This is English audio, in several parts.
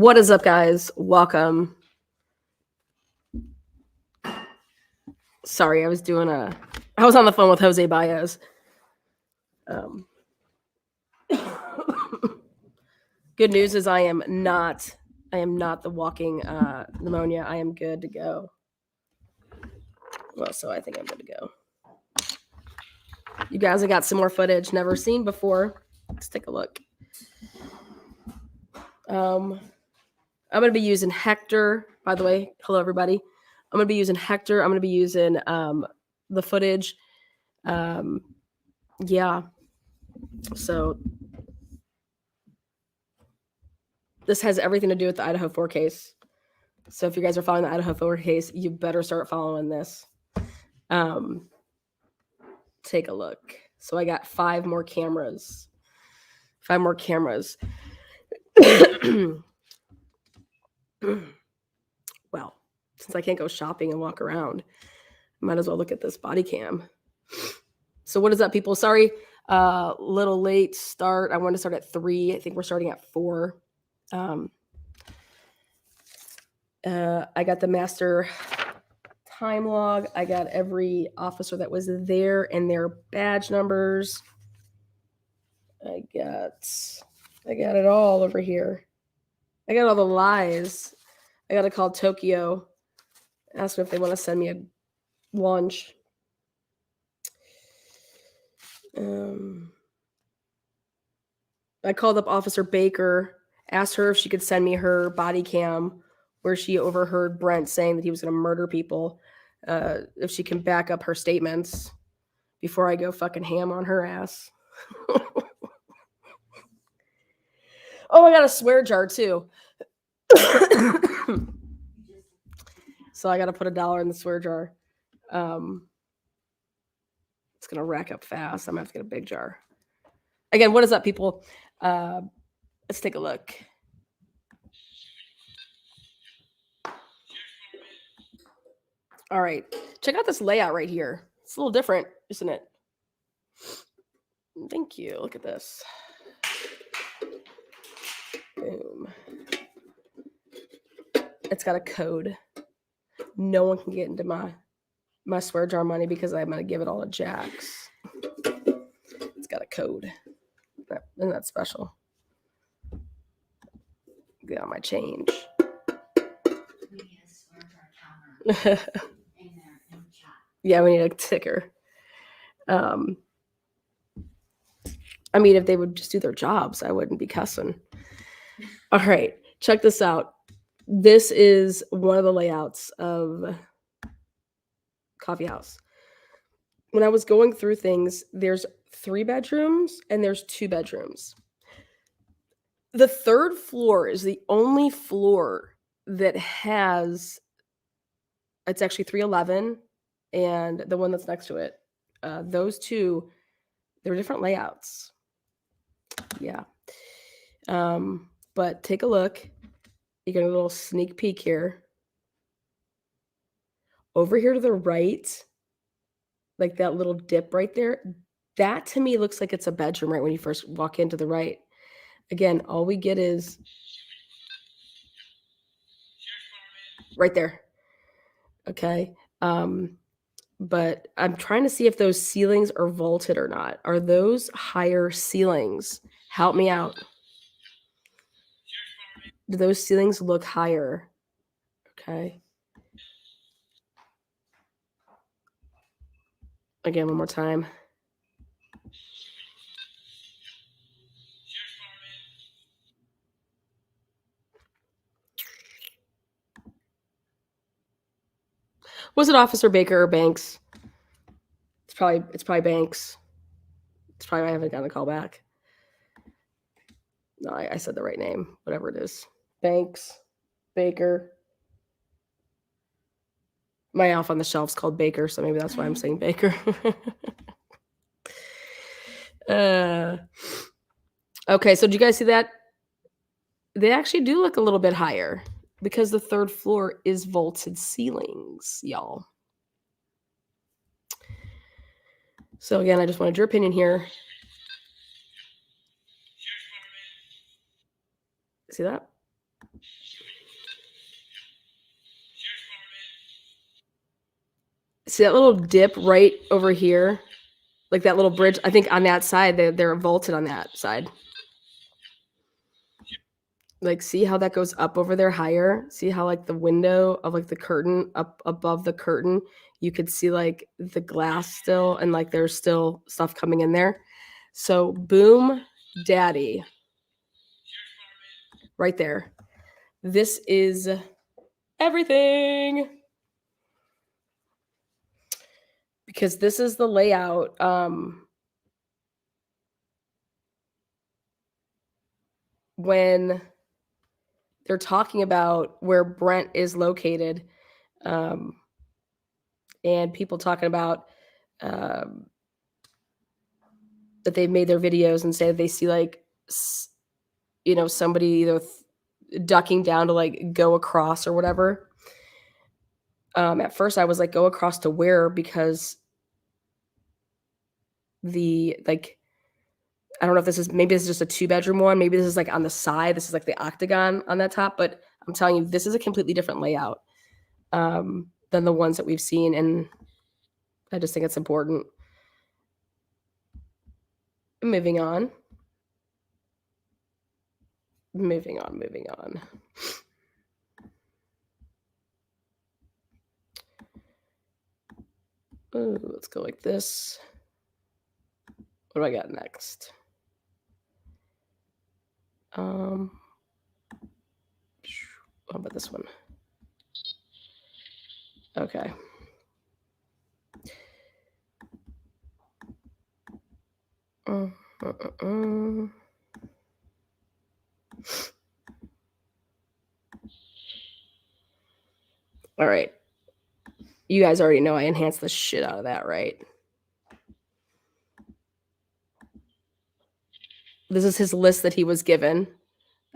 What is up, guys? Welcome. Sorry, I was on the phone with Jose Baez. Good news is I am not the walking pneumonia. I am good to go. Well, so I think I'm good to go. You guys, I got some more footage never seen before. Let's take a look. I'm going to be using Hector, by the way. Hello, everybody. I'm going to be using Hector. I'm going to be using the footage. Yeah. So this has everything to do with the Idaho 4 case. So if you guys are following the Idaho 4 case, you better start following this. Take a look. So I got 5 more cameras. 5 more cameras. Well, since I can't go shopping and walk around, I might as well look at this body cam. So what is up, people? Sorry, little late start. I wanted to start at 3. I think we're starting at 4. I got the master time log. I got every officer that was there and their badge numbers. I got it all over here. I got all the lies. I got to call Tokyo, ask them if they want to send me a lunch. I called up Officer Baker, asked her if she could send me her body cam where she overheard Brent saying that he was going to murder people, if she can back up her statements before I go fucking ham on her ass. Oh, I got a swear jar too. So I got to put $1 in the swear jar. It's going to rack up fast. I'm going to have to get a big jar. Again, what is up, people? Let's take a look. All right. Check out this layout right here. It's a little different, isn't it? Thank you. Look at this. Boom. It's got a code. No one can get into my swear jar money because I'm going to give it all to Jax. It's got a code. Isn't that special? Get on my change. Yeah, we need a ticker. I mean, if they would just do their jobs, I wouldn't be cussing. All right, check this out. This is one of the layouts of Coffee House. When I was going through things, there's 3 bedrooms and there's 2 bedrooms. The 3rd floor is the only floor that has, it's actually 311 and the one that's next to it. Those 2, they're different layouts. Yeah. But take a look. You get a little sneak peek here. Over here to the right, like that little dip right there, that to me looks like it's a bedroom right when you first walk into the right. Again, all we get is right there. Okay. But I'm trying to see if those ceilings are vaulted or not. Are those higher ceilings? Help me out. Do those ceilings look higher? Okay. Again, one more time. Was it Officer Baker or Banks? It's probably Banks. It's probably I haven't gotten a call back. No, I said the right name, whatever it is. Banks, Baker. My elf on the shelf's called Baker, so maybe that's why I'm saying Baker. Okay, so did you guys see that? They actually do look a little bit higher because the 3rd floor is vaulted ceilings, y'all. So again, I just wanted your opinion here. See that? See that little dip right over here? Like that little bridge? I think on that side, they're vaulted on that side. Like, see how that goes up over there higher? See how, like, the window of, like, the curtain up above the curtain, you could see, like, the glass still and, like, there's still stuff coming in there? So, boom, daddy. Right there. This is everything. Because this is the layout, when they're talking about where Brent is located, um, and people talking about, um, that they've made their videos and say that they see, like, somebody either ducking down to, like, go across or whatever. At first I was like, "Go across to where?" Because like, I don't know if maybe this is just a two-bedroom one, maybe this is, like, on the side, this is, like, the octagon on that top, but I'm telling you, this is a completely different layout, than the ones that we've seen, and I just think it's important. Moving on. Moving on, moving on. Ooh, let's go like this. What do I got next? How about this one? Okay. All right. You guys already know I enhanced the shit out of that, right? This is his list that he was given.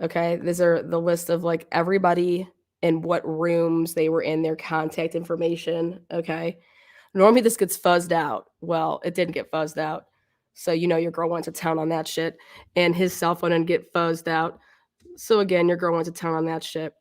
Okay. These are the list of like everybody and what rooms they were in, their contact information. Okay. Normally this gets fuzzed out. Well, it didn't get fuzzed out. So, your girl went to town on that shit. And his cell phone didn't get fuzzed out. So, again, your girl went to town on that shit.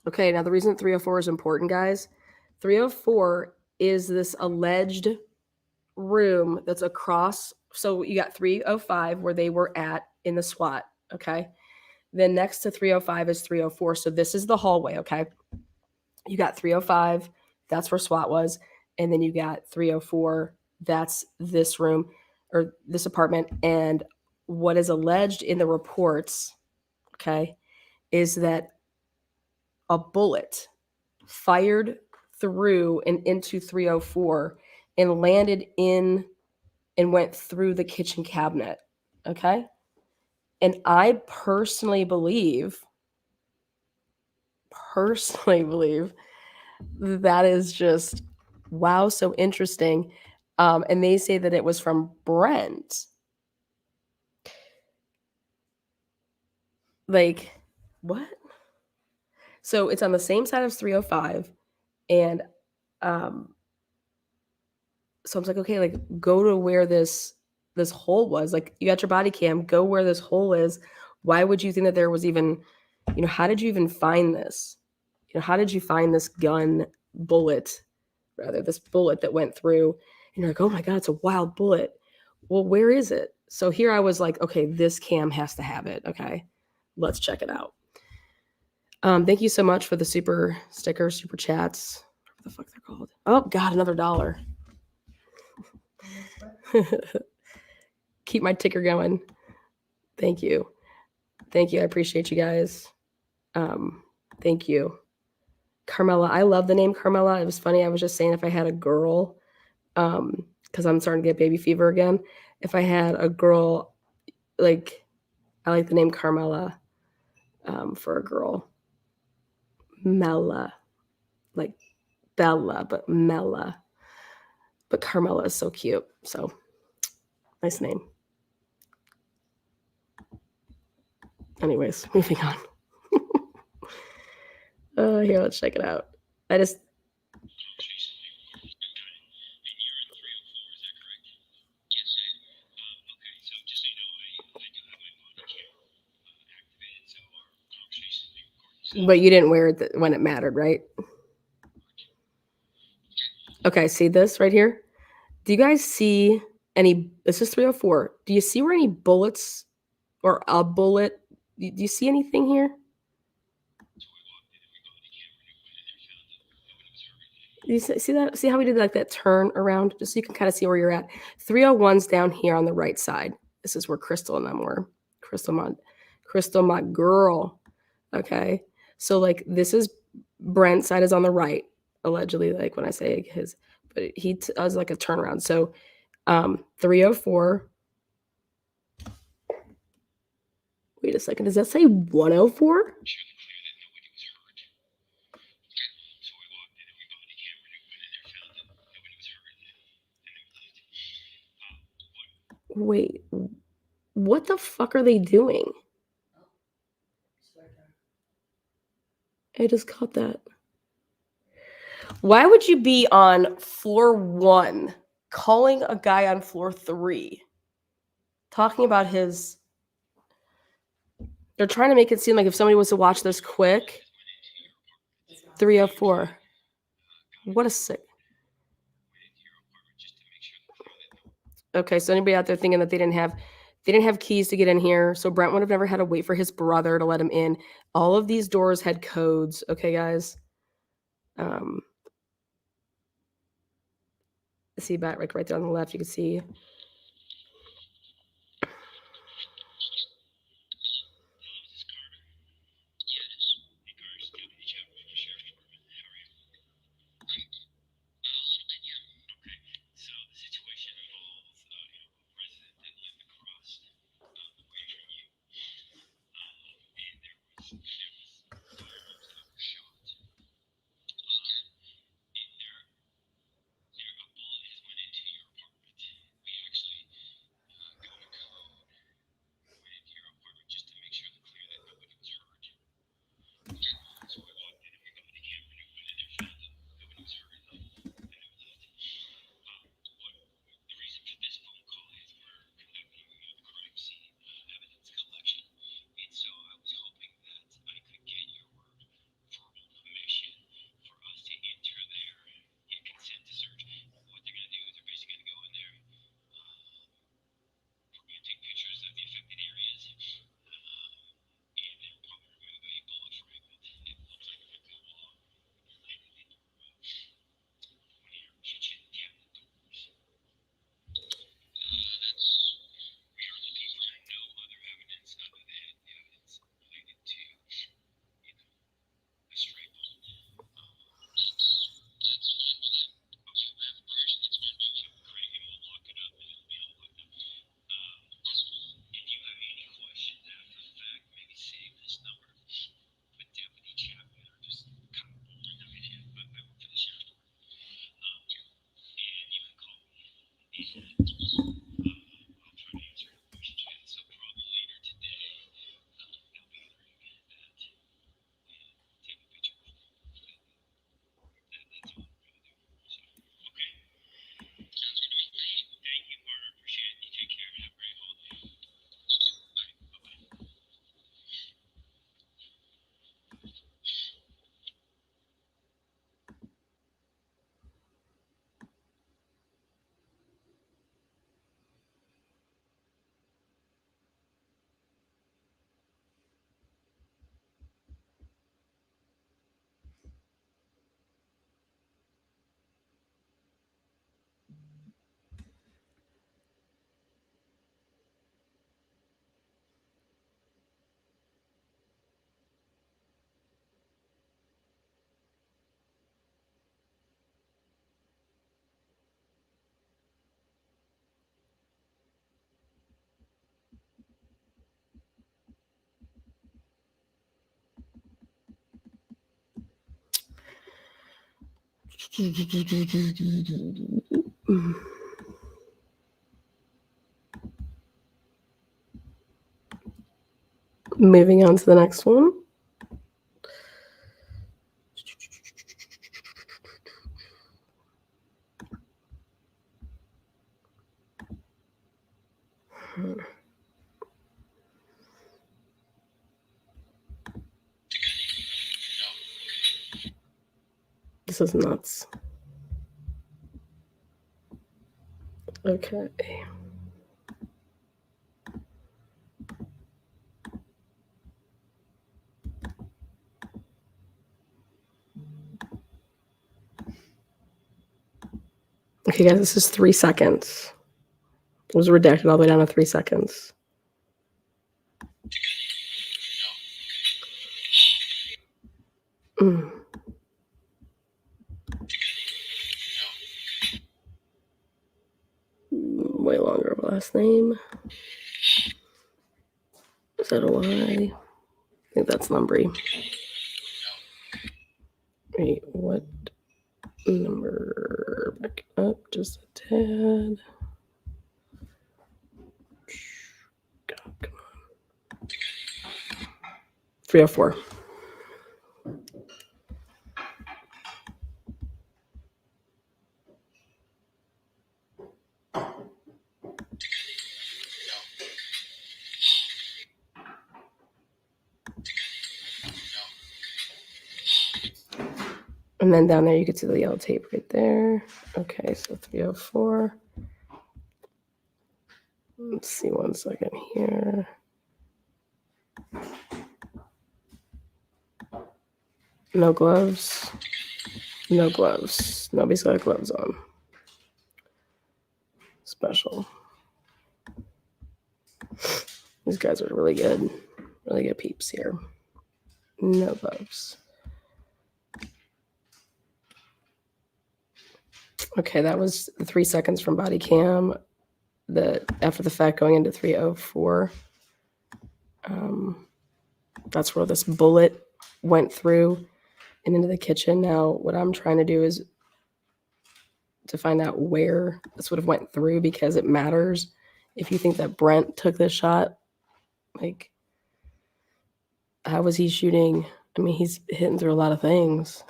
Okay, now the reason 304 is important, guys, 304 is this alleged room that's across. So you got 305 where they were at in the SWAT. Okay. Then next to 305 is 304. So this is the hallway. Okay. You got 305. That's where SWAT was. And then you got 304. That's this room or this apartment. And what is alleged in the reports, okay, is that a bullet fired through and into 304 and landed in and went through the kitchen cabinet. Okay. And I personally believe that is just wow, so interesting. And they say that it was from Brent. Like, what? So it's on the same side as 305. And so I was like, okay, like go to where this hole was. Like you got your body cam, go where this hole is. Why would you think that there was even, how did you even find this? How did you find this bullet that went through? And you're like, oh my God, it's a wild bullet. Well, where is it? So here I was like, okay, this cam has to have it. Okay, let's check it out. Thank you so much for the super stickers, super chats. What the fuck they're called? Oh God, another $1. Keep my ticker going. Thank you. I appreciate you guys. Thank you. Carmela. I love the name Carmela. It was funny. I was just saying if I had a girl, because I'm starting to get baby fever again. If I had a girl, like I like the name Carmela for a girl. Mella, like Bella, but Mella. But Carmela is so cute. So nice name. Anyways, moving on. Here, let's check it out. I just. But you didn't wear it when it mattered, right? Okay, see this right here? Do you guys see any? This is 304. Do you see where any bullets or a bullet? Do you see anything here? You see that? See how we did like that turn around? Just so you can kind of see where you're at. 301's down here on the right side. This is where Crystal and them were. Crystal, my girl. Okay. So like this is Brent's side is on the right, allegedly, like when I say his, but he does like a turnaround. So 304. Wait a second. Does that say 104? Wait, what the fuck are they doing? I just caught that. Why would you be on floor 1 calling a guy on floor 3? Talking about his. They're trying to make it seem like if somebody was to watch this quick. 304. What a sick. Okay, so anybody out there thinking that they didn't have keys to get in here, so Brent would have never had to wait for his brother to let him in. All of these doors had codes, okay, guys? See back right there on the left, you can see. Moving on to the next one. This is nuts. Okay. Okay, guys, this is 3 seconds. It was redacted all the way down to 3 seconds. Way longer of a last name. Is that a Y? I think that's Lumbry. Wait, what number? Back up just a tad. God, come on. 304. And then down there, you can see the yellow tape right there. Okay, so 304. Let's see 1 second here. No gloves. No gloves. Nobody's got gloves on. Special. These guys are really good. Really good peeps here. No gloves. Okay, that was 3 seconds from body cam. After the fact going into 304. That's where this bullet went through and into the kitchen. Now, what I'm trying to do is to find out where this would have went through, because it matters. If you think that Brent took this shot, like, how was he shooting? I mean, he's hitting through a lot of things.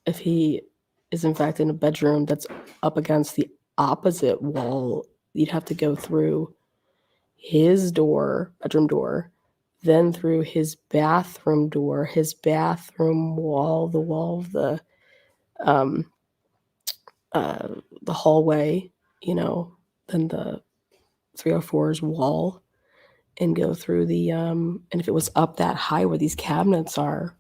If he is in fact in a bedroom that's up against the opposite wall, you'd have to go through his door, bedroom door, then through his bathroom door, his bathroom wall, the wall of the hallway, then the 304's wall, and go through the and if it was up that high where these cabinets are,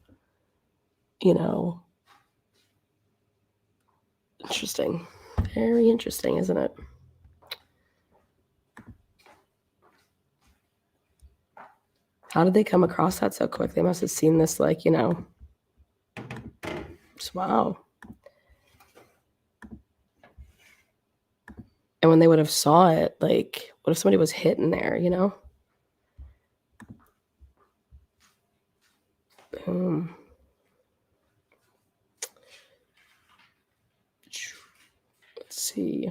interesting. Very interesting, isn't it? How did they come across that so quick? They must have seen this, just wow. And when they would have saw it, what if somebody was hit in there, Boom. Let's see.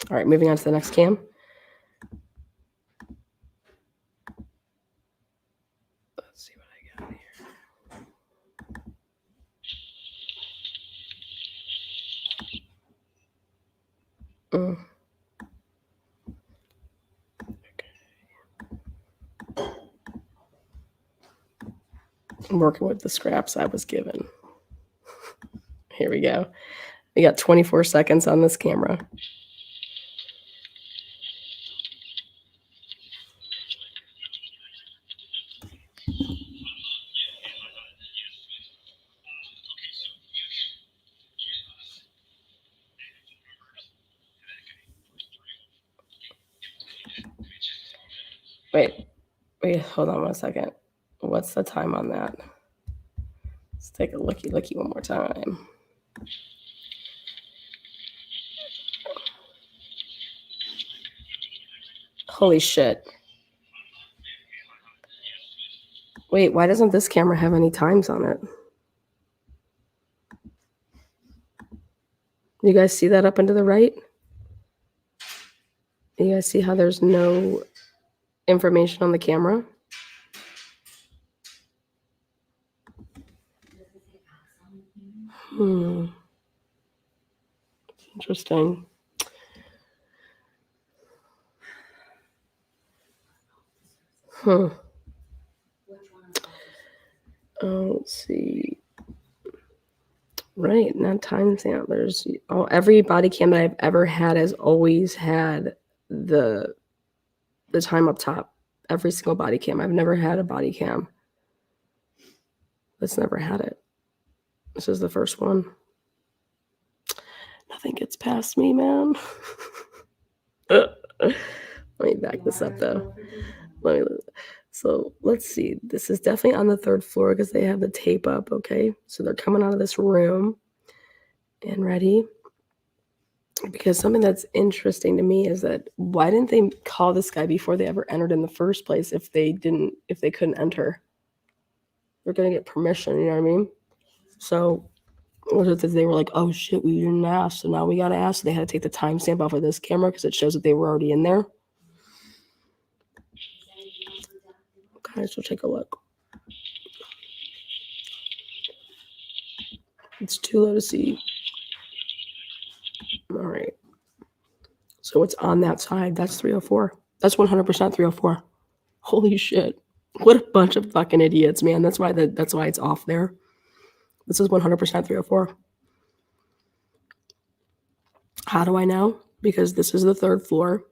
All right, moving on to the next cam. Let's see what I got here. Okay. I'm working with the scraps I was given. Here we go. We got 24 seconds on this camera. Wait, hold on 1 second. What's the time on that? Let's take a looky one more time. Holy shit. Wait, why doesn't this camera have any times on it? You guys see that up and to the right? You guys see how there's no information on the camera? Interesting. Let's see. Right, not timestamp. There's every body cam that I've ever had has always had the time up top. Every single body cam. I've never had a body cam that's never had it. This is the first one. Nothing gets past me, man. Let me back this up though. So let's see. This is definitely on the 3rd floor because they have the tape up. Okay, so they're coming out of this room. And ready? Because something that's interesting to me is that why didn't they call this guy before they ever entered in the first place if they couldn't enter? They're gonna get permission, you know what I mean? So what if they were like, oh shit, we didn't ask, so now we gotta ask. So they had to take the timestamp off of this camera because it shows that they were already in there. Okay, so take a look. It's too low to see. All right. So it's on that side. That's 304. That's 100% 304. Holy shit. What a bunch of fucking idiots, man. That's why it's off there. This is 100% 304. How do I know? Because this is the 3rd floor.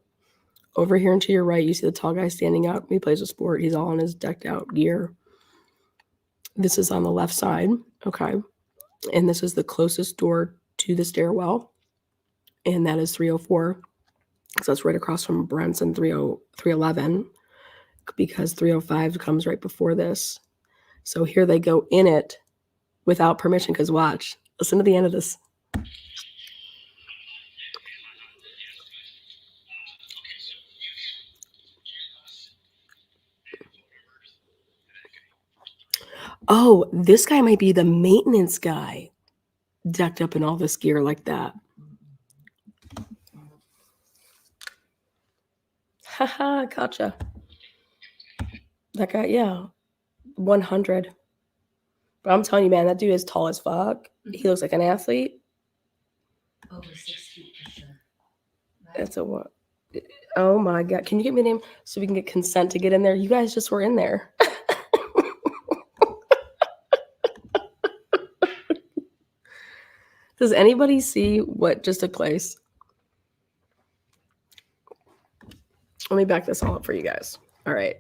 Over here and to your right, you see the tall guy standing up. He plays a sport. He's all in his decked out gear. This is on the left side. Okay. And this is the closest door to the stairwell. And that is 304. So that's right across from Brent's and 311. Because 305 comes right before this. So here they go in it without permission. Because watch. Listen to the end of this. Oh, this guy might be the maintenance guy decked up in all this gear like that. Haha, gotcha. That guy, yeah, 100. But I'm telling you, man, that dude is tall as fuck. He looks like an athlete. Over 6 feet for sure. Right? That's a what? Oh my god! Can you get me a name so we can get consent to get in there? You guys just were in there. Does anybody see what just took place? Let me back this all up for you guys. All right.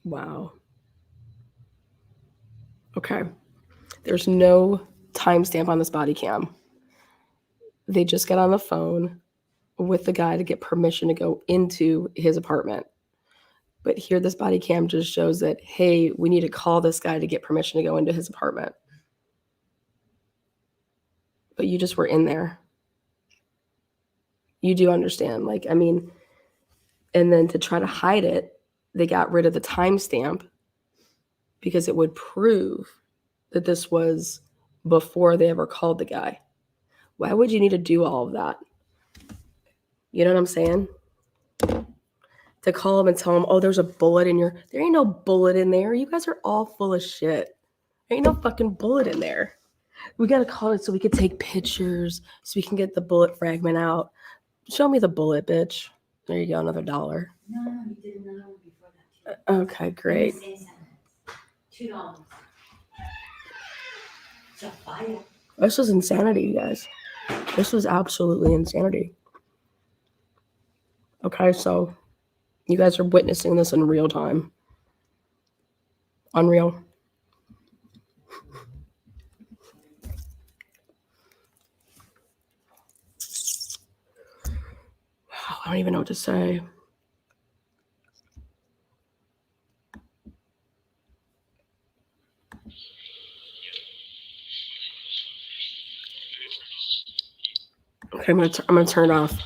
Wow. Okay. There's no timestamp on this body cam. They just got on the phone with the guy to get permission to go into his apartment. But here, this body cam just shows that, hey, we need to call this guy to get permission to go into his apartment. But you just were in there. You do understand. Like, I mean, and then to try to hide it, they got rid of the timestamp because it would prove that this was before they ever called the guy. Why would you need to do all of that? You know what I'm saying? To call him and tell him, oh, there's a bullet in your... There ain't no bullet in there. You guys are all full of shit. There ain't no fucking bullet in there. We got to call it so we could take pictures, so we can get the bullet fragment out. Show me the bullet, bitch. There you go, another $1. No, you did another one before that too. Okay, great. $2. It's a fire. This was insanity, you guys. This was absolutely insanity. Okay, so you guys are witnessing this in real time. Unreal. Wow, I don't even know what to say. Okay, I'm gonna turn it off.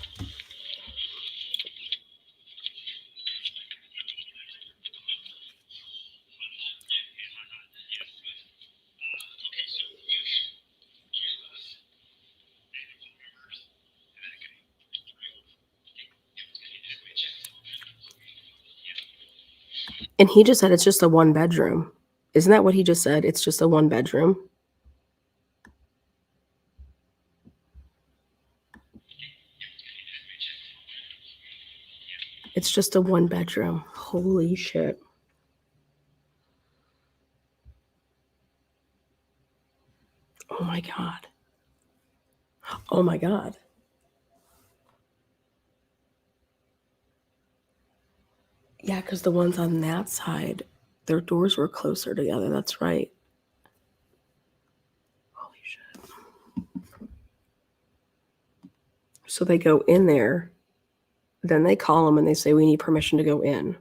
And he just said it's just a 1-bedroom. Isn't that what he just said? It's just a 1-bedroom? It's just a 1-bedroom. Holy shit. Oh my God. Oh my God. Yeah, because the ones on that side, their doors were closer together. That's right. Holy shit. So they go in there, then they call them and they say, we need permission to go in.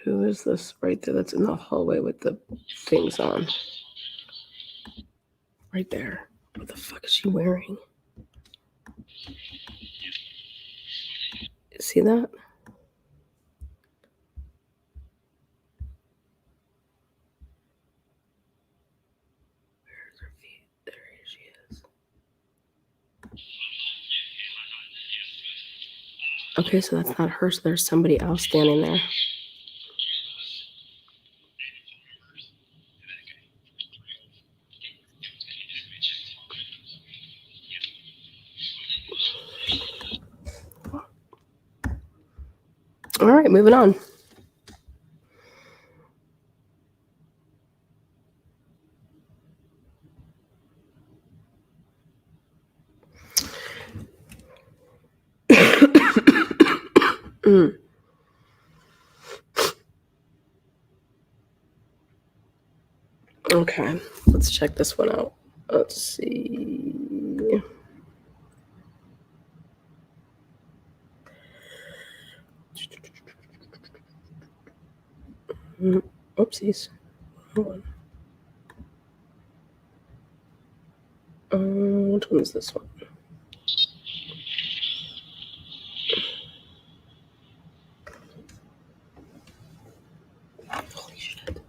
Who is this right there that's in the hallway with the things on? Right there. What the fuck is she wearing? See that? Where's her feet? There she is. Okay, so that's not her. So there's somebody else standing there. All right, moving on. Okay, let's check this one out. Let's see. Oopsies. Hold on. Which one is this one? Holy shit.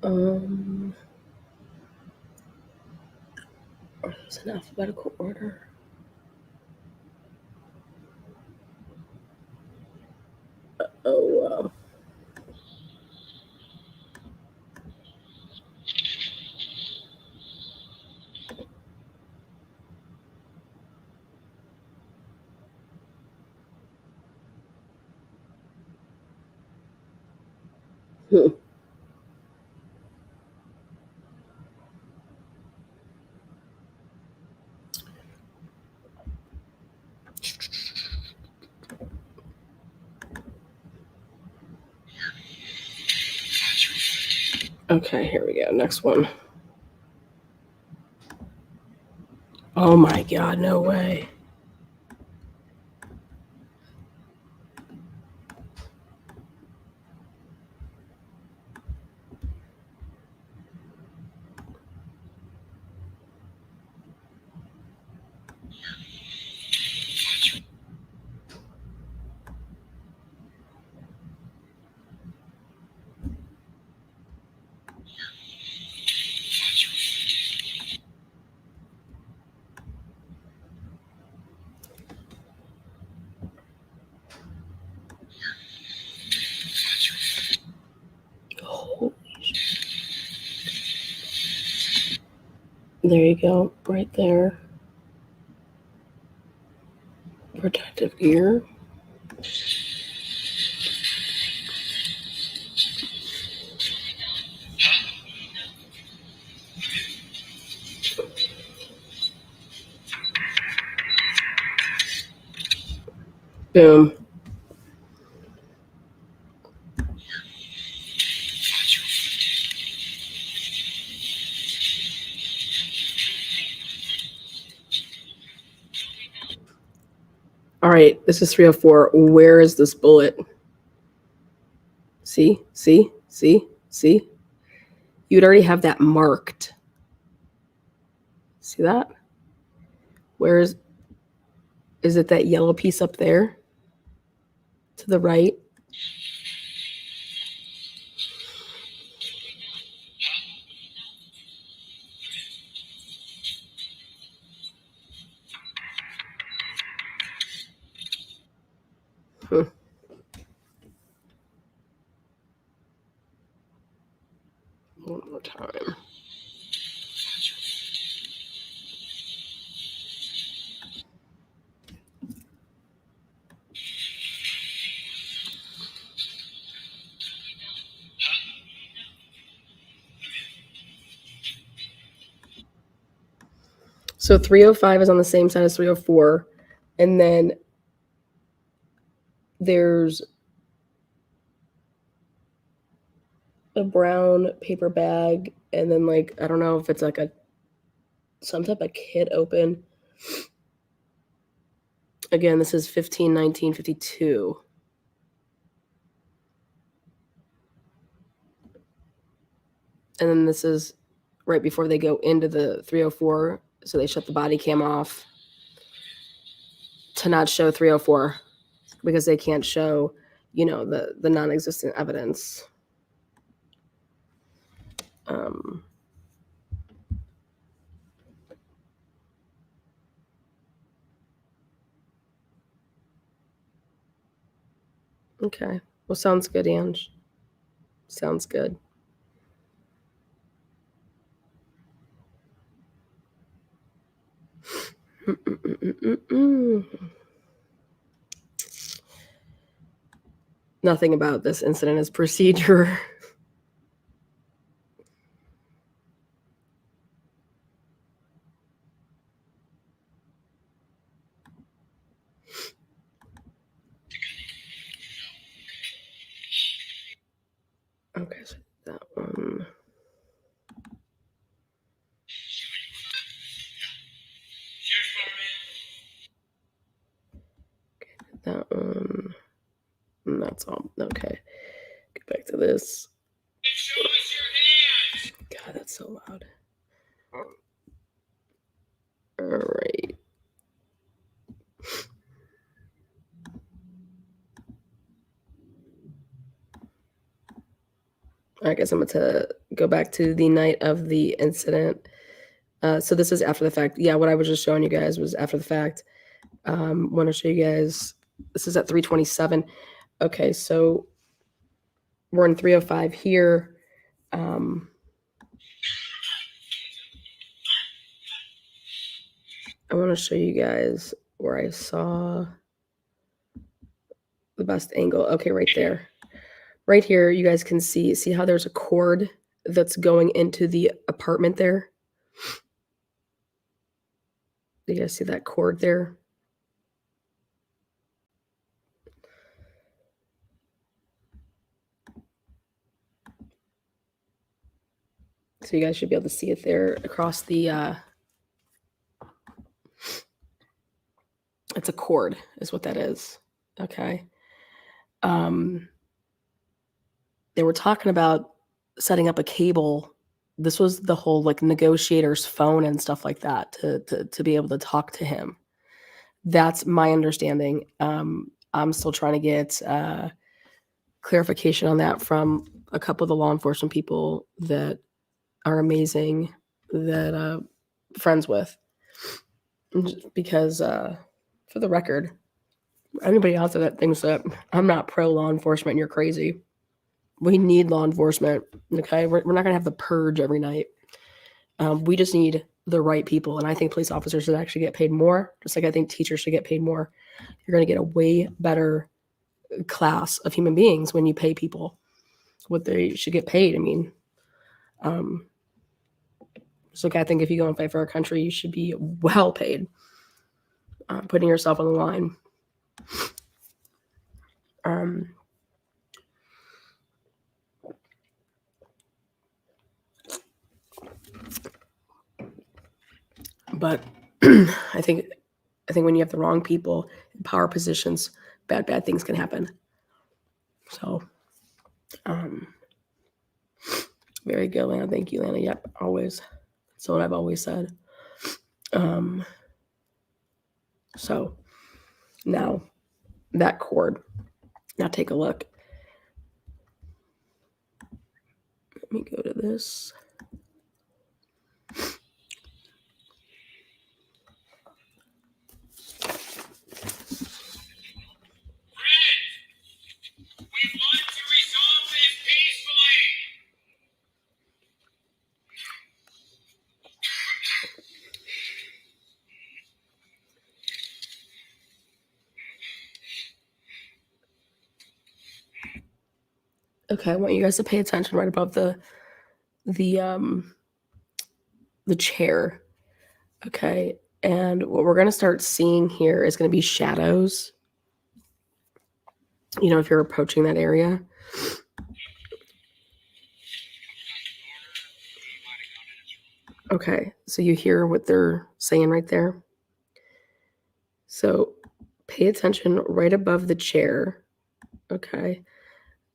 Are those in alphabetical order? Oh, wow. Okay, here we go. Next one. Oh my God, no way. There you go, right there. Protective gear. Boom. All right, this is 304. Where is this bullet? See? You'd already have that marked. See that? Where is it that yellow piece up there? To the right? One more time. So 305 is on the same side as 304. And then there's a brown paper bag. And then, like, I don't know if it's like some type of kit open. Again, this is 15/19/52. And then this is right before they go into the 304. So they shut the body cam off to not show 304 because they can't show, the non-existent evidence. Okay. Well, sounds good, Ange. Sounds good. Nothing about this incident is procedure. Okay, so that one. That one. And that's all. Okay. Get back to this. Show us your hands. God, that's so loud. All right. I guess I'm going to go back to the night of the incident. So this is after the fact. Yeah, what I was just showing you guys was after the fact. Want to show you guys. This is at 3:27. Okay, so we're in 3:05 here. I want to show you guys where I saw the best angle. Okay, right there. Right here, you guys can see how there's a cord that's going into the apartment there? You guys see that cord there? So you guys should be able to see it there across the, it's a cord is what that is. Okay. They were talking about setting up a cable. This was the whole like negotiator's phone and stuff like that to be able to talk to him. That's my understanding. I'm still trying to get clarification on that from a couple of the law enforcement people that are amazing that friends with. Because for the record, anybody out there that thinks that I'm not pro law enforcement, you're crazy. We need law enforcement. Okay, we're not gonna have the purge every night. We just need the right people, and I think police officers should actually get paid more. Just like I think teachers should get paid more. You're gonna get a way better class of human beings when you pay people what they should get paid. I mean, just like I think if you go and fight for our country, you should be well paid. Putting yourself on the line. But I think I think when you have the wrong people in power positions, bad things can happen. So, very good, Lana. Thank you, Lana. Yep, always. That's what I've always said. So now that chord. Now take a look. Let me go to this. Okay, I want you guys to pay attention right above the chair. Okay, and what we're going to start seeing here is going to be shadows. You know, if you're approaching that area. Okay, so you hear what they're saying right there? So pay attention right above the chair. Okay,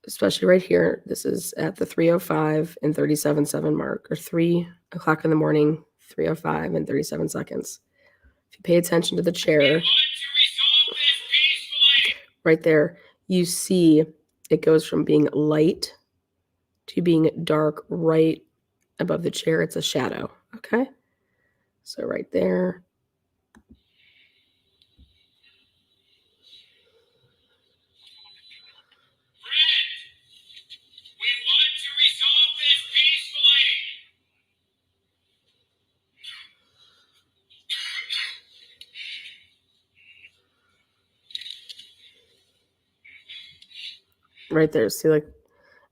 especially right here. This is at the 3:05 and 37 mark, or 3 o'clock in the morning, 3:05 and 37 seconds. If you pay attention to the chair, right there, you see it goes from being light to being dark right above the chair. It's a shadow, okay? So right there. Right there. See, like,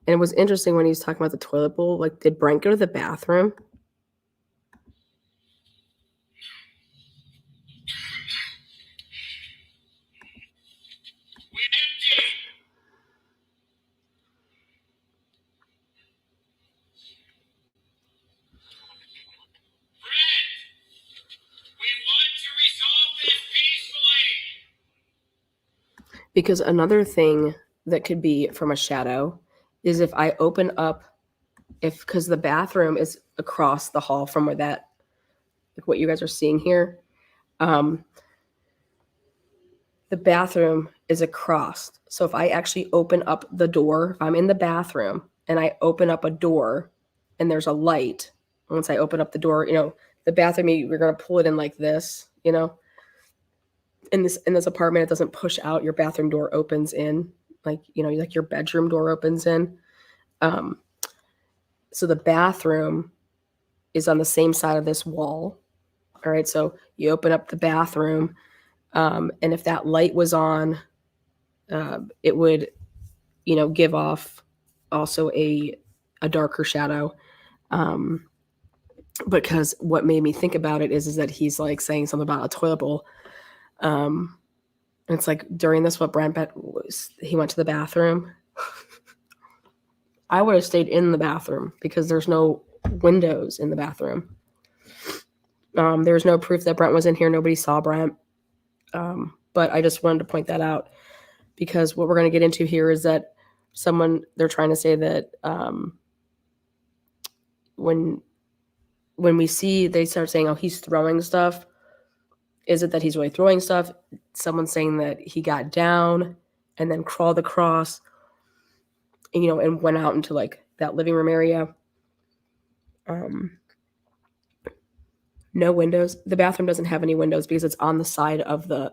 and it was interesting when he was talking about the toilet bowl. Like, did Brent go to the bathroom? Because another thing that could be from a shadow is if I open up, because the bathroom is across the hall from where that, like what you guys are seeing here. The bathroom is across. So if I actually open up the door, if I'm in the bathroom and I open up a door and there's a light, once I open up the door, you know, the bathroom, we're going to pull it in like this, you know. In this apartment, it doesn't push out. Your bathroom door opens in, like, you know, like your bedroom door opens in. So the bathroom is on the same side of this wall. All right, so you open up the bathroom, and if that light was on, it would, you know, give off also a darker shadow. Because what made me think about it is that he's like saying something about a toilet bowl. It's like during this, what Brent was, he went to the bathroom. I would have stayed in the bathroom because there's no windows in the bathroom. There's no proof that Brent was in here. Nobody saw Brent. But I just wanted to point that out because what we're going to get into here is that they're trying to say that when we see, they start saying, oh, he's throwing stuff. Is it that he's really throwing stuff? Someone's saying that he got down and then crawled across, you know, and went out into like that living room area. No windows. The bathroom doesn't have any windows because it's on the side of the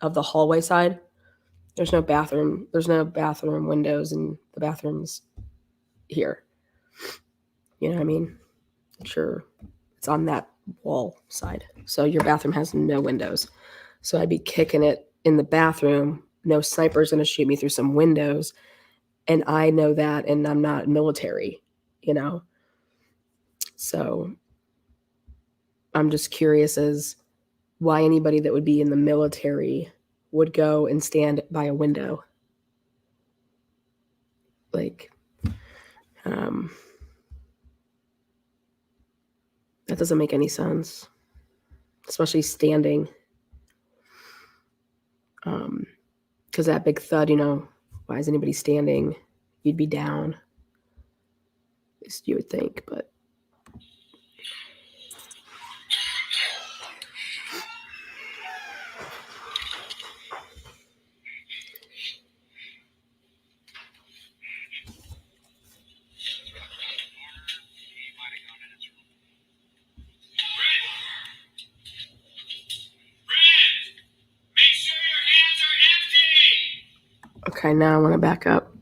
hallway side. There's no bathroom windows in the bathrooms here. You know what I mean? Sure. It's on that wall side. So your bathroom has no windows. So I'd be kicking it in the bathroom. No sniper's going to shoot me through some windows. And I know that, and I'm not military, you know? So I'm just curious as why anybody that would be in the military would go and stand by a window. Like, that doesn't make any sense, especially standing. Because that big thud, why is anybody standing? You'd be down. At least you would think, but. Okay, now I want to back up.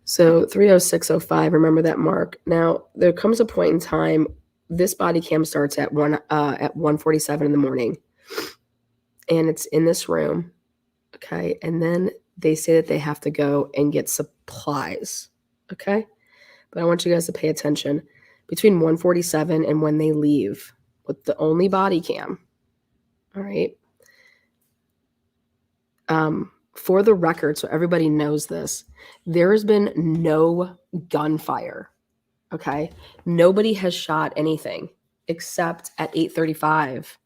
So 30605, remember that mark. Now there comes a point in time. This body cam starts at 1:47 in the morning, and it's in this room. Okay, and then they say that they have to go and get supplies. Okay, but I want you guys to pay attention. Between 1:47 and when they leave, with the only body cam. All right. For the record, so everybody knows this, there has been no gunfire. Okay. Nobody has shot anything except at 8:35.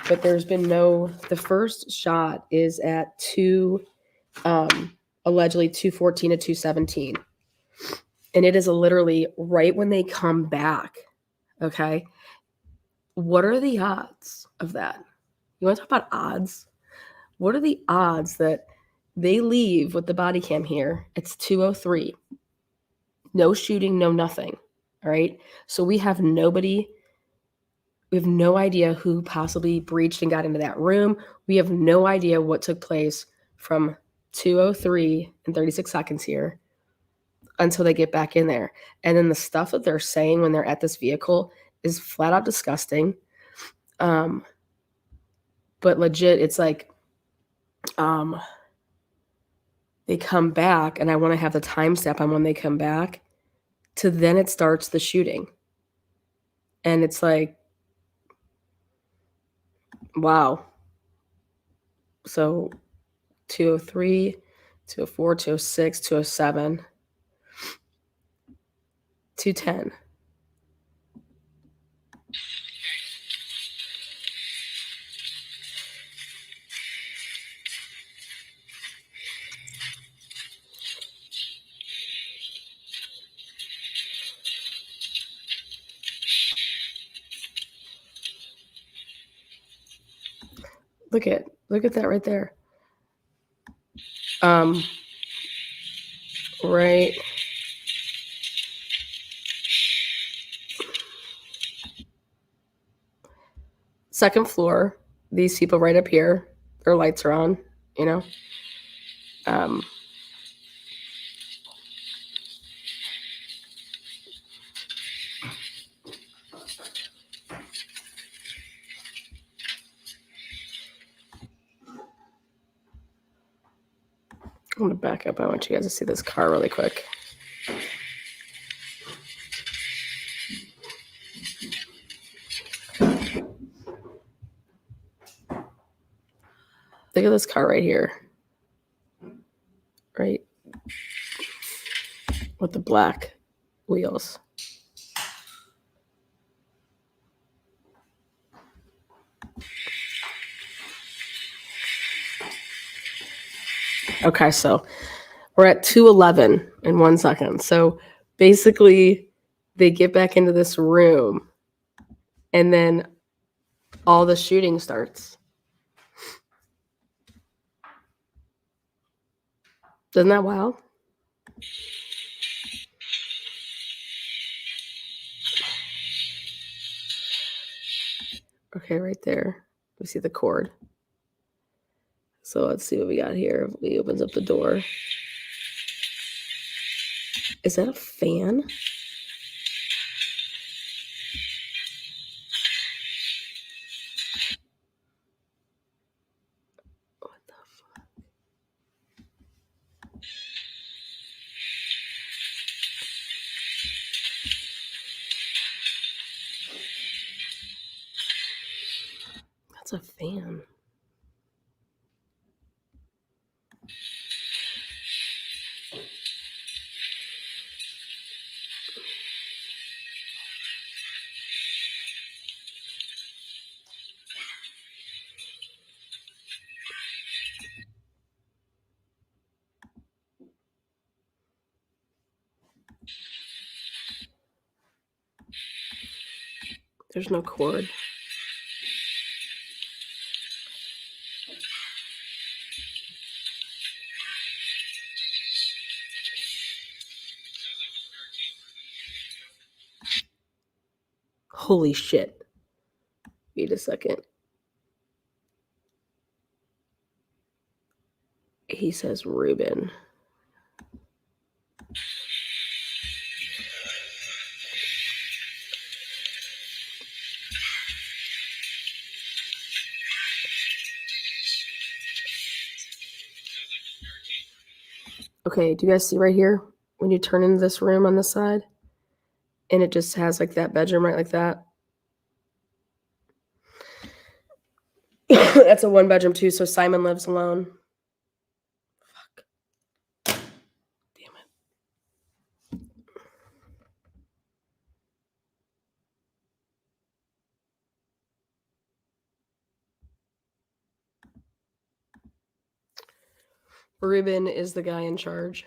But there's been the first shot is at allegedly 2:14 to 2:17. And it is literally right when they come back. Okay. What are the odds of that? You want to talk about odds? What are the odds that they leave with the body cam here? It's 2:03. No shooting, no nothing. All right. So we have nobody. We have no idea who possibly breached and got into that room. We have no idea what took place from 2:03 and 36 seconds here until they get back in there. And then the stuff that they're saying when they're at this vehicle is flat out disgusting. But legit, it's like, they come back, and I want to have the time step on when they come back to then it starts the shooting. And it's like, wow. So 2:03, 2:04, 2:06, 2:07, 2:10. Look at that right there. Right. Second floor, these people right up here, their lights are on, I'm going to back up. I want you guys to see this car really quick. Look at this car right here. Right? With the black wheels. Okay, so we're at 2:11 in 1 second. So basically, they get back into this room, and then all the shooting starts. Isn't that wild? Okay, right there. We see the cord. So let's see what we got here. He opens up the door. Is that a fan? What the fuck? That's a fan. There's no cord. Holy shit. Wait a second. He says Ruben. Okay, do you guys see right here? When you turn into this room on this side, and it just has like that bedroom right like that. That's a 1-bedroom too, so Simon lives alone. Fuck. Damn it. Ruben is the guy in charge.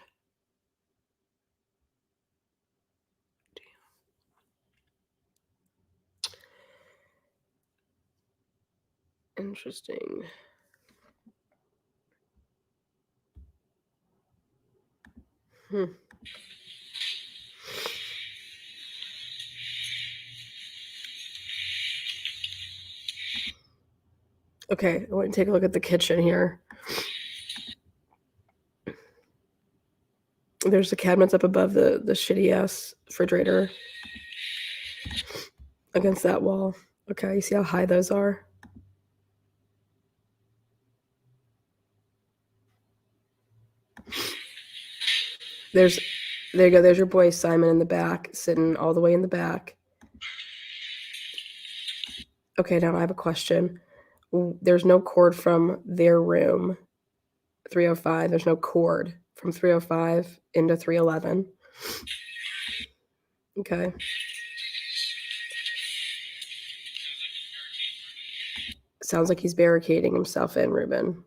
Interesting. Okay, I want to take a look at the kitchen here. There's the cabinets up above the shitty ass refrigerator against that wall. Okay, you see how high those are? There you go. There's your boy Simon in the back, sitting all the way in the back. Okay, now I have a question. There's no cord from their room, 305. There's no cord from 305 into 311. Okay. Sounds like he's barricading himself in, Ruben.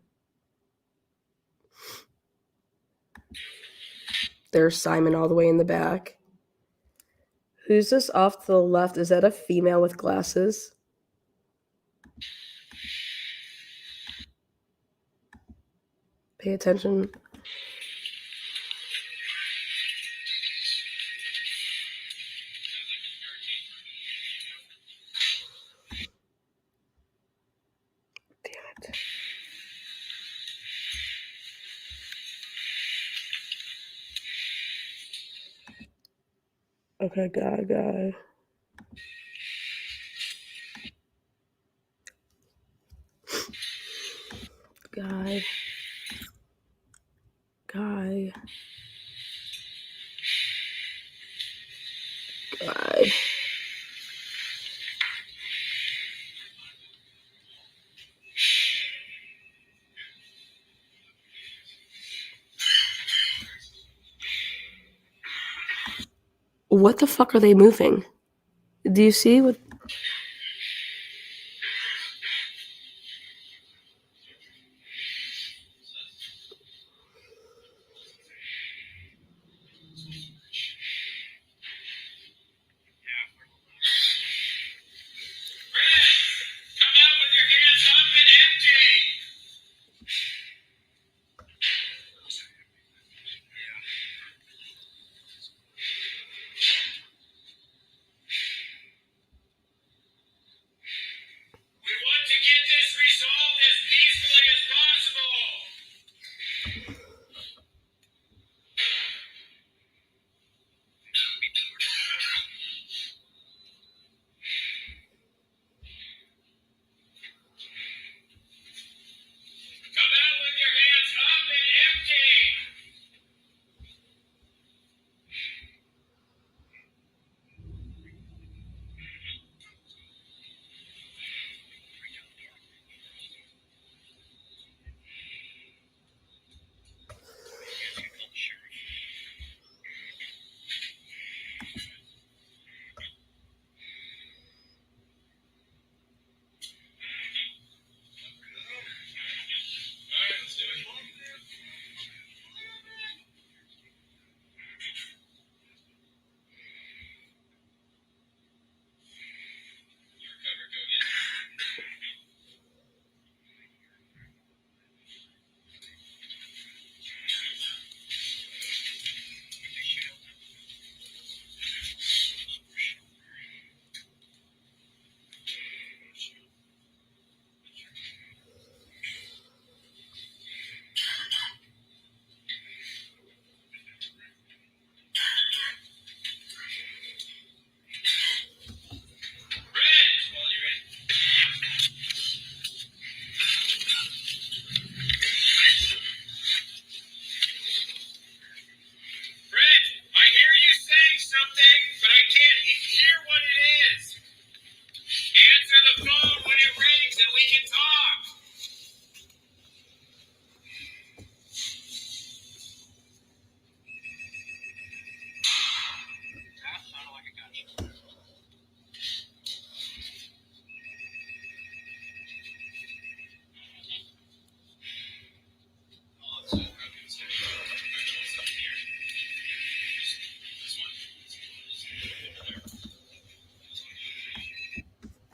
There's Simon all the way in the back. Who's this off to the left? Is that a female with glasses? Pay attention. Damn it. Okay, guy. What the fuck are they moving? Do you see what?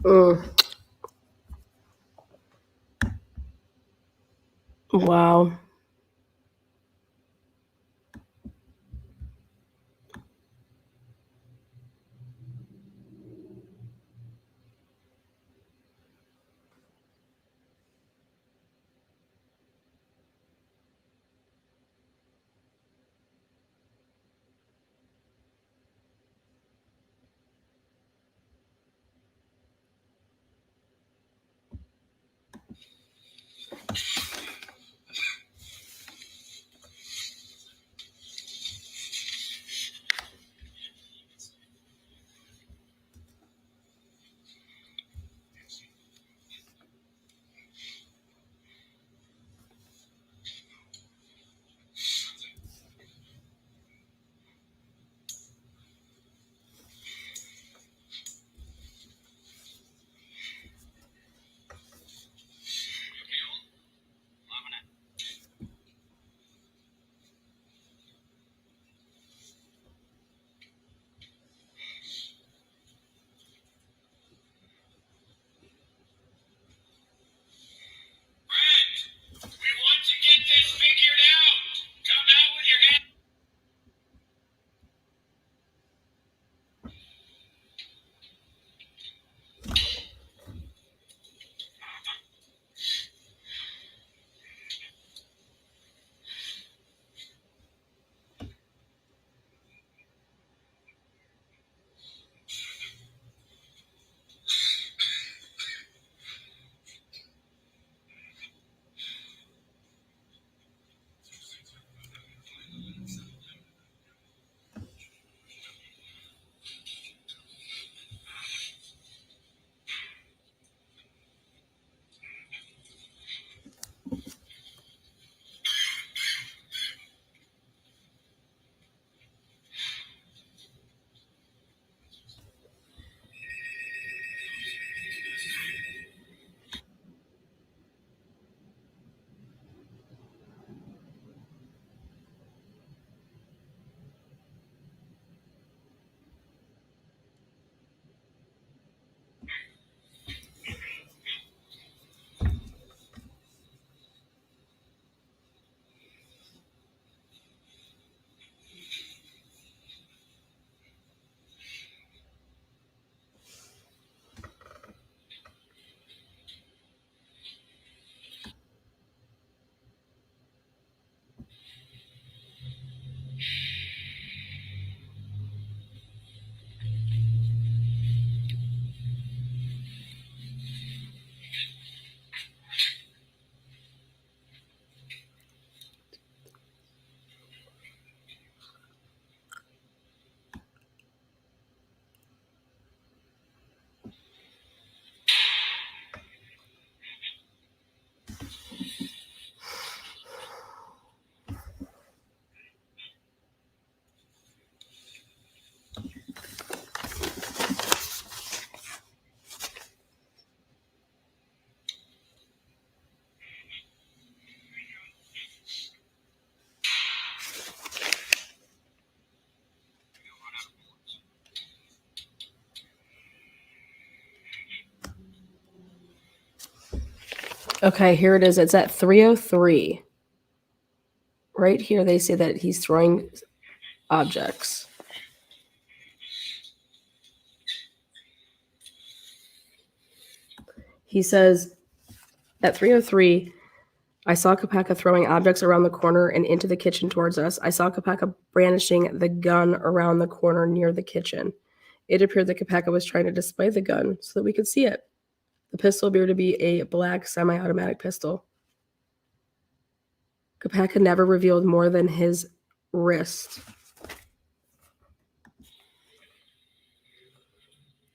Mm. Wow. Okay, here it is. It's at 3:03. Right here, they say that he's throwing objects. He says at 3:03, I saw Kopacka throwing objects around the corner and into the kitchen towards us. I saw Kopacka brandishing the gun around the corner near the kitchen. It appeared that Kopacka was trying to display the gun so that we could see it. The pistol appeared to be a black semi-automatic pistol. Kopacka never revealed more than his wrist.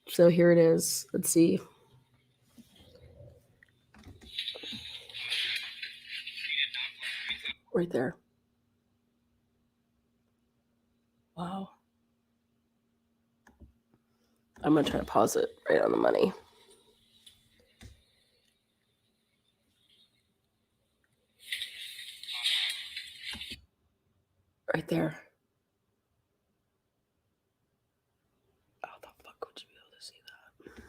So here it is. Let's see. Right there. Wow. I'm going to try to pause it right on the money. Right there. How the fuck would you be able to see that?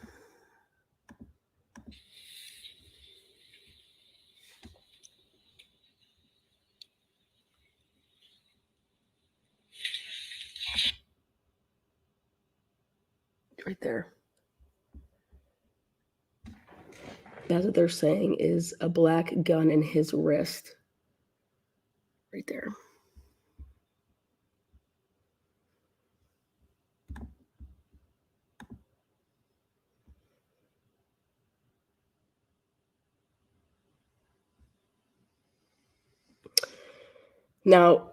there. That's what they're saying is a black gun in his wrist. Right there. Now,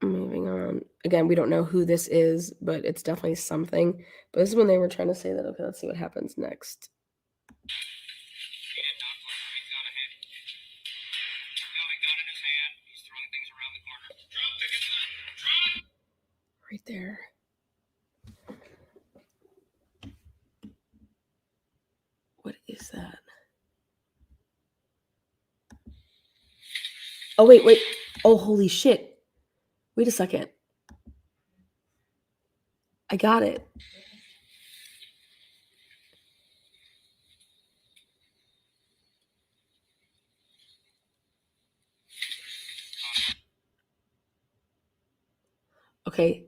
moving on. Again, we don't know who this is, but it's definitely something. But this is when they were trying to say that, okay, let's see what happens next. Right there. What is that? Oh, wait. Oh, holy shit. Wait a second. I got it. Okay.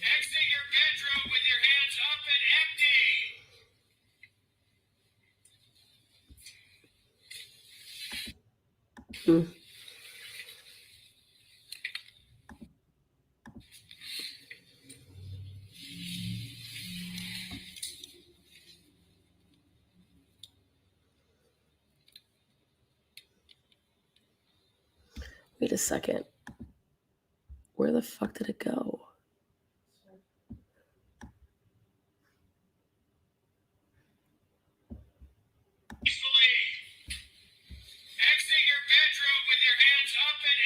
Exit your bedroom with your hands up and empty. Wait a second. Where the fuck did it go? Exit your bedroom with your hands up and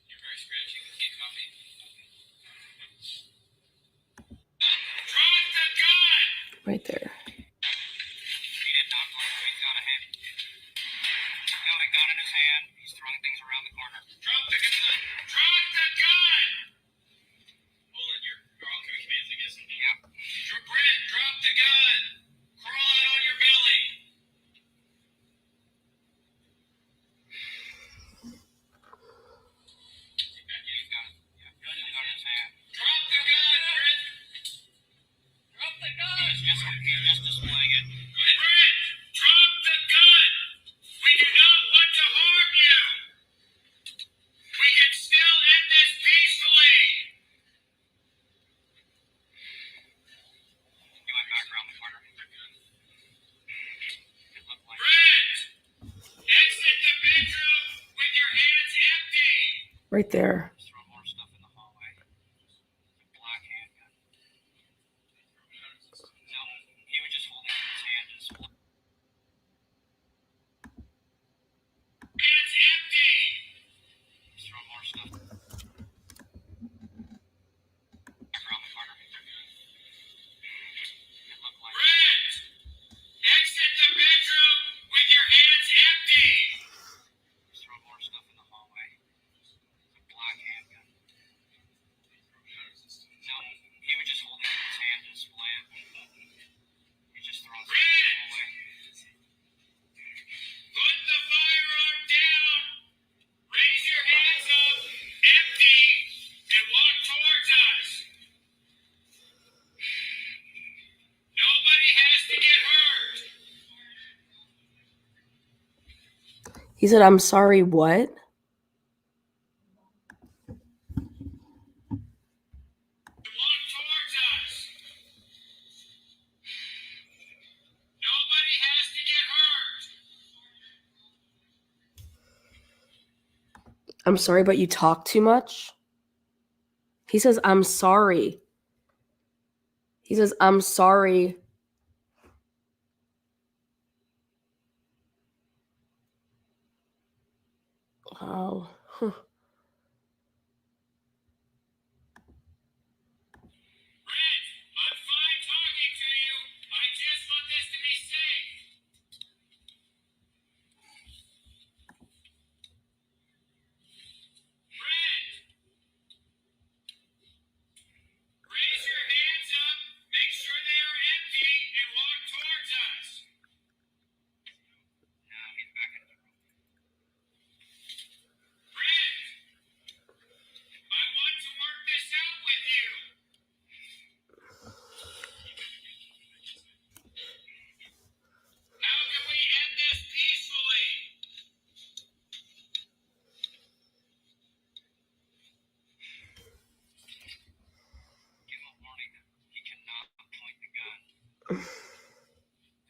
You're very scratchy. Get coffee. Drop the gun! Right there. He did not look like he's got a hand. He's got a gun in his hand. He's throwing things around the corner. Drop the gun! Drop the gun! Hold it, you're all coming commands, I guess. Yep. Brent, drop the gun! Crawl out on your belly! He's got a gun in his hand. Drop the gun, Brent! Drop the gun! He's just displaying it. Brent, drop the gun! We do not want to harm you! We can still end this peacefully! You went back around the corner. Brent! Exit the bedroom with your hands empty! Right there. Just throw more stuff in the hallway. A black handgun. No, he was just holding it in his hand and split. Hands empty! Just throw more stuff. Back around the corner. It looked like Brent! Exit the bedroom with your hands empty! Just throw more stuff in the hallway. A black handgun. No, he was just holding it in his hand to display it. He just throws it away. Put the firearm down! Raise your hands up, empty, and walk towards us! Nobody has to get hurt! He said, I'm sorry, what? Walk towards us! I'm sorry, but you talk too much. He says, I'm sorry. He says, I'm sorry. Wow. Huh. Brent, I'm fine talking to you. I just want this to be safe. Brent, raise your hands up, make sure they are empty, and walk towards us. Now he's back in the room. Brent, I want to work this out with you. How can we end this peacefully? Give him a warning. He cannot point the gun.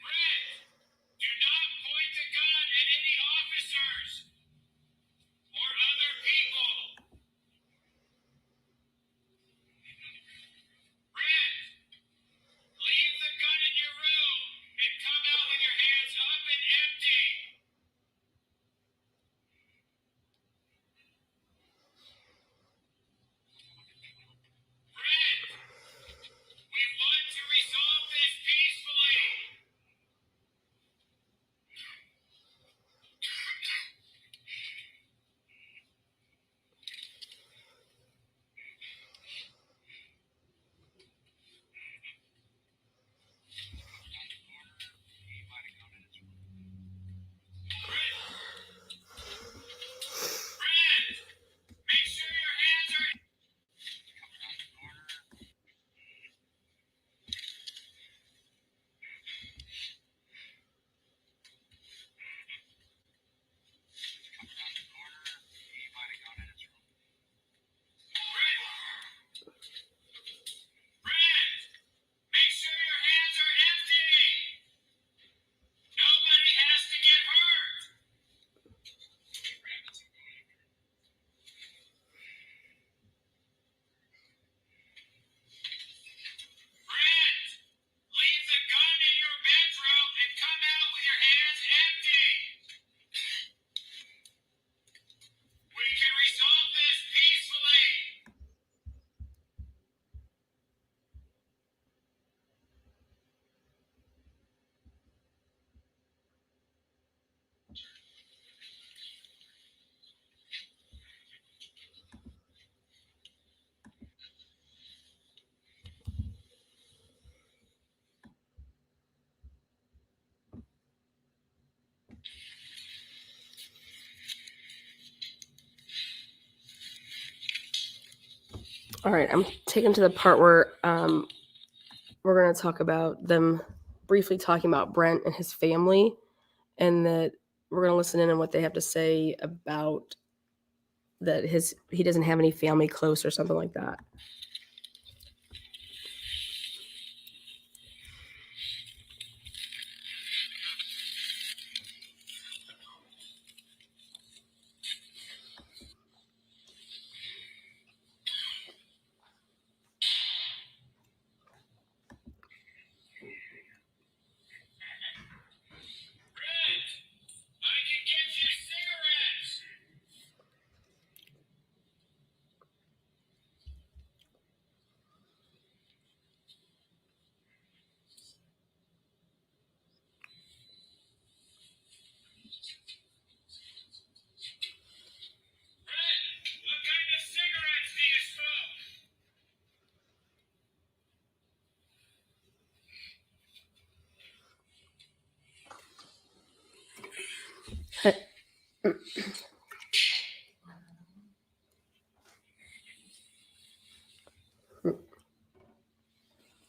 Brent, do not point the gun at any officers or other people. Brent, leave the gun in your room and come out with your hands up and empty. Brent, we want to resolve this peacefully. Brent, make sure your hands are. Brent, make sure your hands are empty. Nobody has to get hurt. Brent, leave the gun in your bedroom and come out with your hands empty. We can resolve this peacefully. All right, I'm taken to the part where we're going to talk about them briefly talking about Brent and his family, and that we're going to listen in on what they have to say about that he doesn't have any family close or something like that. Brent, I can get you cigarettes. Brent, what kind of cigarettes do you smoke?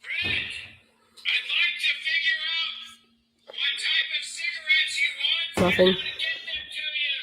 Brent, I'd like to figure out what type of cigarettes you want and Nothing. how to get them to you.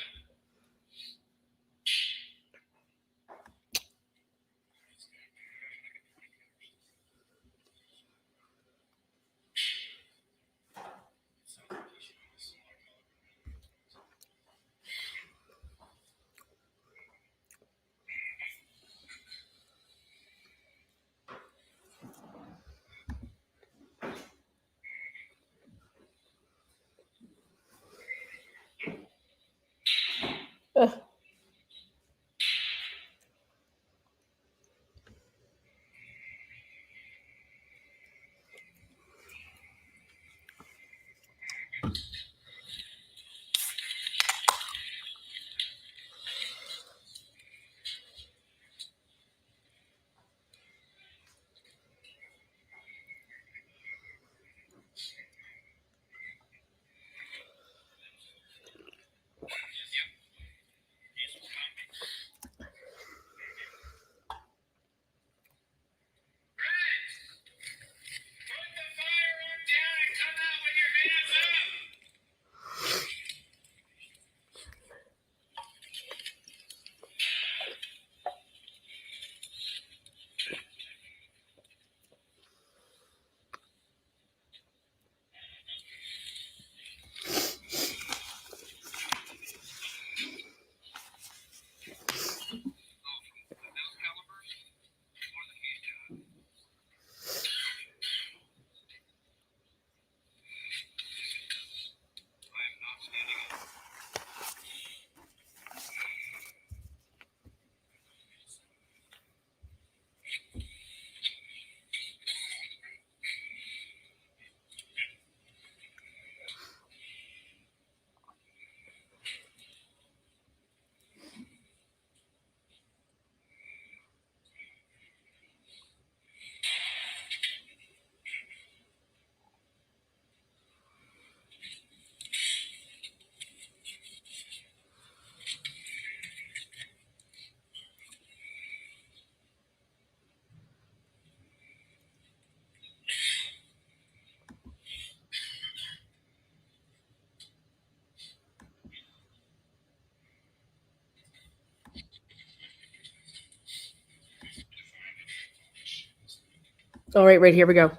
All right, here we go.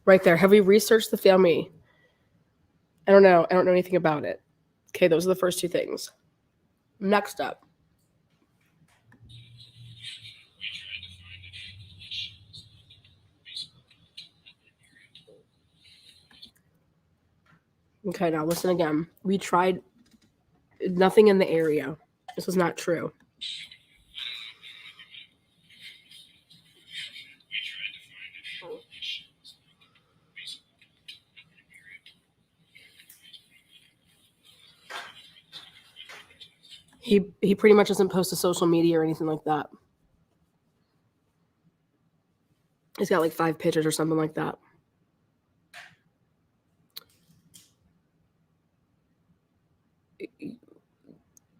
Right there. Have we researched the family? I don't know. I don't know anything about it. Okay, those are the first two things. Next up. Okay, now listen again. We tried nothing in the area. This was not true. He pretty much doesn't post to social media or anything like that. He's got like 5 pictures or something like that.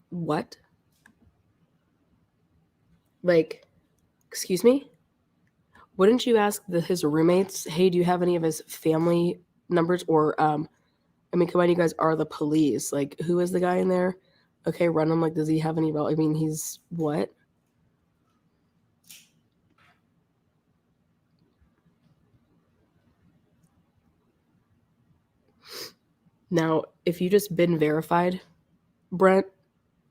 What? Like, excuse me? Wouldn't you ask his roommates, hey, do you have any of his family numbers? Or, I mean, come on, you guys are the police. Like, who is the guy in there? Okay, run him. Like, does he have any? I mean, he's what? Now, if you just been verified, Brent,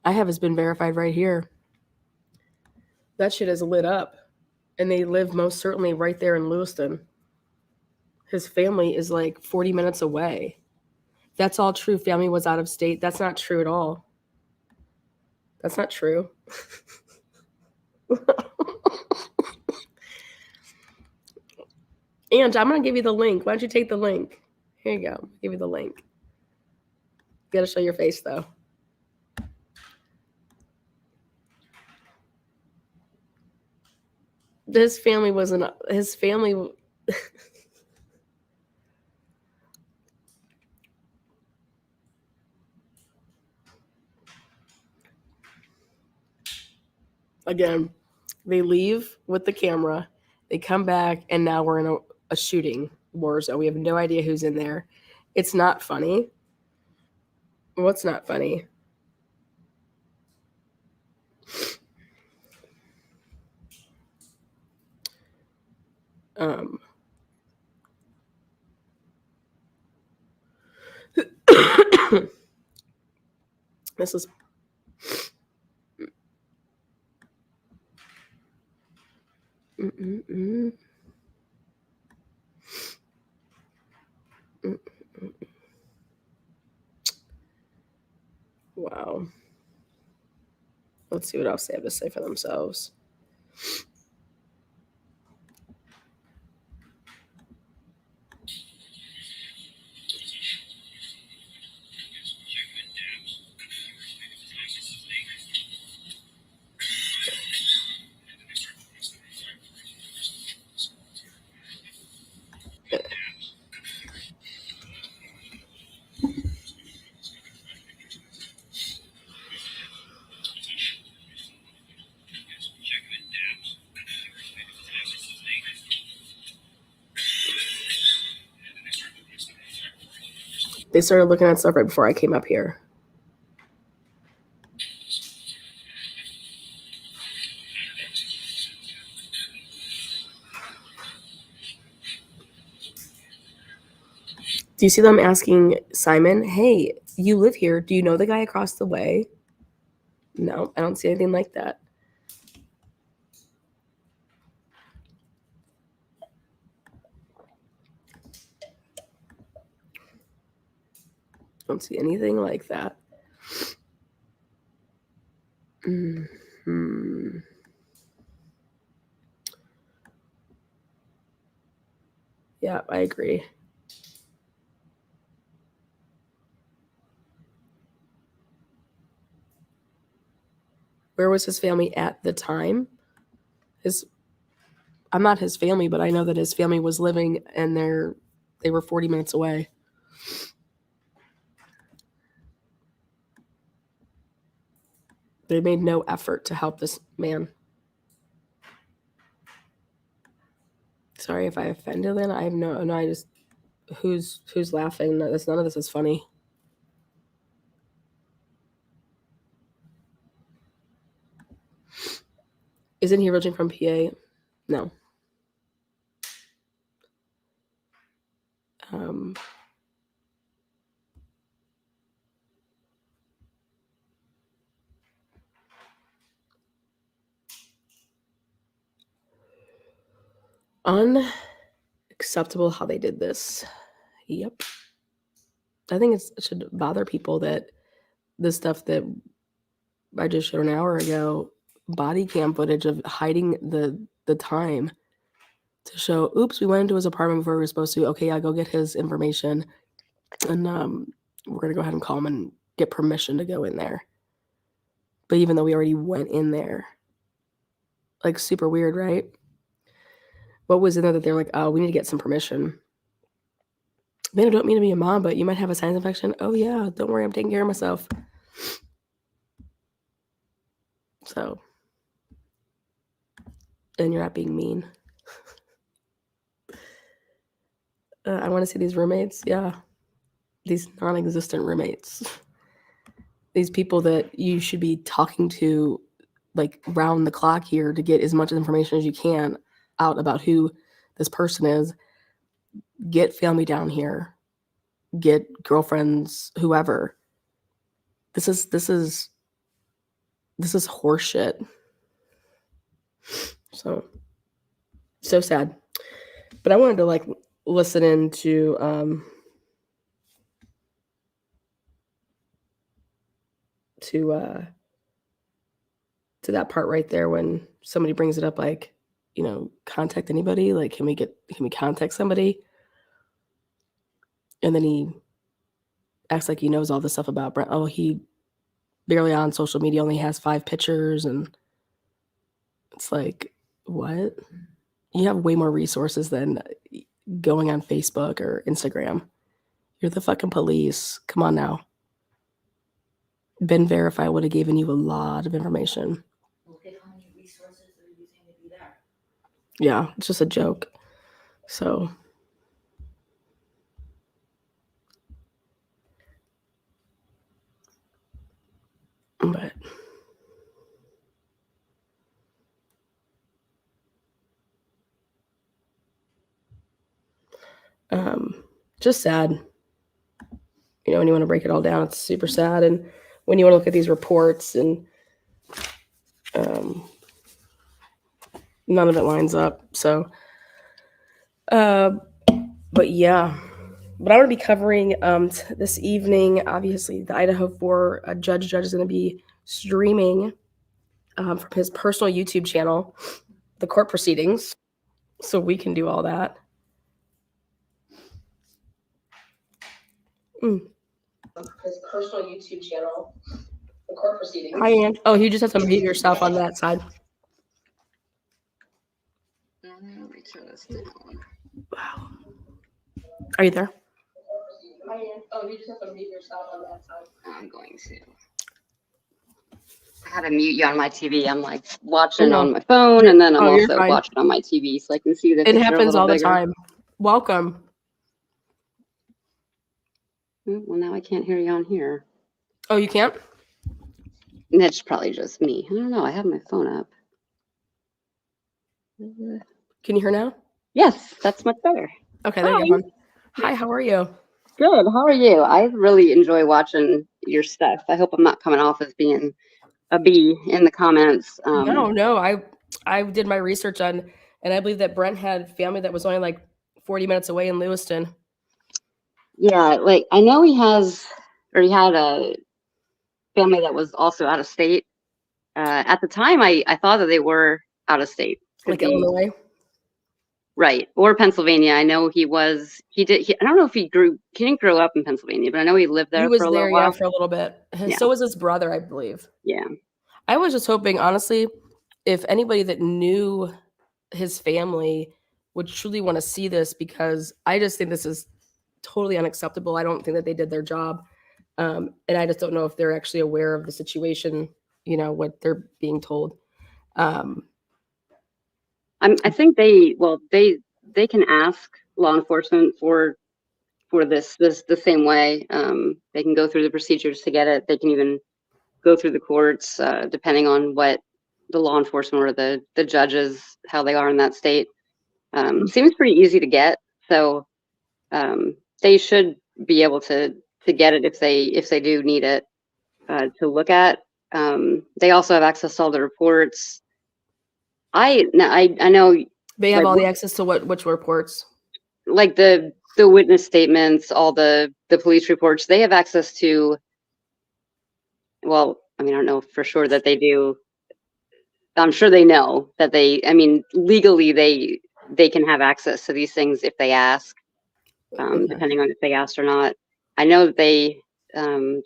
I have his been verified right here. That shit is lit up. And they live most certainly right there in Lewiston. His family is like 40 minutes away. That's all true. Family was out of state. That's not true at all. That's not true. And I'm going to give you the link. Why don't you take the link? Here you go. I'll give you the link. You got to show your face, though. His family wasn't... His family... Again, they leave with the camera. They come back, and now we're in a shooting war zone. We have no idea who's in there. It's not funny. What's not funny? This is... Wow. Let's see what else they have to say for themselves. They started looking at stuff right before I came up here. Do you see them asking Simon, hey, you live here. Do you know the guy across the way? No, I don't see anything like that. Don't see anything like that. Mm-hmm. Yeah, I agree. Where was his family at the time? I'm not his family, but I know that his family was living and they were 40 minutes away. They made no effort to help this man. Sorry if I offended Lynn. I have no. I just who's laughing. None of this is funny. Isn't he originally from PA? No. Unacceptable how they did this. Yep. I think it should bother people that the stuff that I just showed an hour ago, body cam footage of hiding the time to show, oops, we went into his apartment before we were supposed to. Okay, yeah, go get his information. And we're going to go ahead and call him and get permission to go in there. But even though we already went in there, like super weird, right? What was in there that they're like, oh, we need to get some permission. Man, I don't mean to be a mom, but you might have a sinus infection. Oh, yeah, don't worry, I'm taking care of myself. So, and you're not being mean. I want to see these roommates. Yeah. These non-existent roommates. These people that you should be talking to like round the clock here to get as much information as you can out about who this person is. Get family down here. Get girlfriends, whoever. This is horseshit. So sad. But I wanted to like listen into to that part right there when somebody brings it up, like, you know, contact anybody, like can we contact somebody? And then he acts like he knows all this stuff about Brent. Oh, he barely on social media, only has 5 pictures, and it's like, what? You have way more resources than going on Facebook or Instagram. You're the fucking police. Come on now. Ben Verify would have given you a lot of information. Look at how many resources they're using to be there. Yeah, it's just a joke. So, but just sad. You know, when you want to break it all down, it's super sad. And when you want to look at these reports and none of it lines up. So, but yeah. But I want to be covering this evening, obviously, the Idaho 4 judge is going to be streaming from his personal YouTube channel, the court proceedings. So we can do all that. His personal YouTube channel, the court proceedings. Hi, Ann. Oh, you just have to mute yourself on that side. Let me turn this down. Wow. Are you there? Hi, Ann. Oh, you just have to mute yourself on that side. I'm going to. I had to mute you on my TV. I'm like watching on my phone, and then I'm also watching on my TV, so I can see that it happens all the time. Welcome. Well, now I can't hear you on here. Oh, you can't? That's probably just me. I don't know. I have my phone up. Can you hear now? Yes, that's much better. Okay, there you go. Hi, how are you? Good. How are you? I really enjoy watching your stuff. I hope I'm not coming off as being a bee in the comments. No. I did my research on, and I believe that Brent had family that was only like 40 minutes away in Lewiston. Yeah, like I know he had a family that was also out of state. At the time, I thought that they were out of state. Like Illinois? Right. Or Pennsylvania. I know I don't know if he didn't grow up in Pennsylvania, but I know he lived there for a little while. Yeah, for a little bit. Yeah. So was his brother, I believe. Yeah. I was just hoping, honestly, if anybody that knew his family would truly want to see this, because I just think this is totally unacceptable. I don't think that they did their job. And I just don't know if they're actually aware of the situation, you know, what they're being told. I think they they can ask law enforcement for this the same way. They can go through the procedures to get it. They can even go through the courts, depending on what the law enforcement or the judges, how they are in that state. Seems pretty easy to get, so they should be able to get it if they do need it to look at. They also have access to all the reports. I know, They have like, all the access to which reports? like the witness statements, all the police reports. They have access to. Well, I mean, I don't know for sure that they do. I'm sure they know that I mean, legally they can have access to these things if they ask, Okay. depending on if they asked or not. I know that they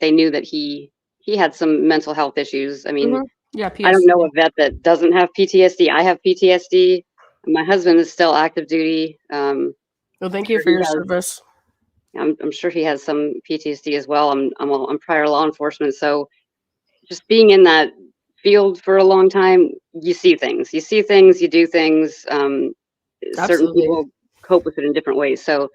knew that he had some mental health issues. I mean, Yeah, I don't know PTSD. a vet that doesn't have PTSD. I have PTSD. My husband is still active duty. Well, thank you sure for he your has- service. I'm sure he has some PTSD as well. I'm prior law enforcement, so just being in that field for a long time, you see things, you do things. Certain Absolutely. people cope with it in different ways. So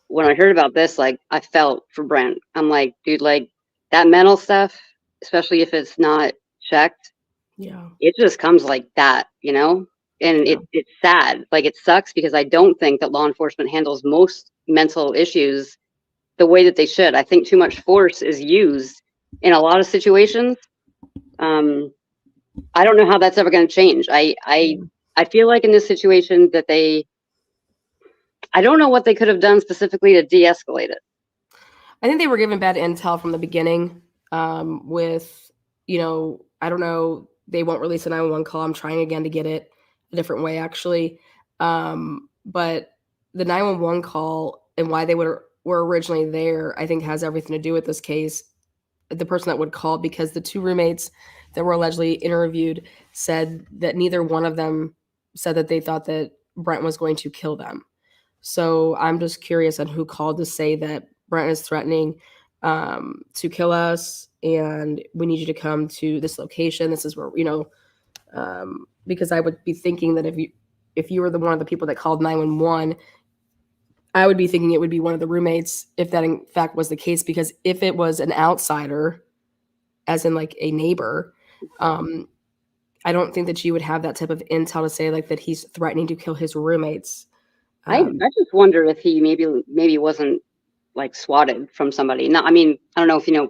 when I heard about this, like, I felt for Brent. I'm like, dude, like, that mental stuff, especially if it's not checked, Yeah. it just comes like that, you know? And Yeah. it's sad. Like, it sucks because I don't think that law enforcement handles most mental issues the way that they should. I think too much force is used in a lot of situations. I don't know how that's ever going to change. I feel like in this situation that I don't know what they could have done specifically to de-escalate it. I think they were given bad intel from the beginning. With, I don't know, they won't release a 911 call. I'm trying again to get it a different way, actually. But the 911 call and why they were originally there, I think, has everything to do with this case. The person that would call, because the two roommates that were allegedly interviewed said that neither one of them said that they thought that Brent was going to kill them. So I'm just curious on who called to say that Brent is threatening to kill us, and we need you to come to this location. This is where, because I would be thinking that if you were one of the people that called 911, I would be thinking it would be one of the roommates, if that in fact was the case. Because if it was an outsider, as in like a neighbor, I don't think that you would have that type of intel to say like that he's threatening to kill his roommates. I just wonder if he maybe wasn't like swatted from somebody. No, I mean, I don't know if you know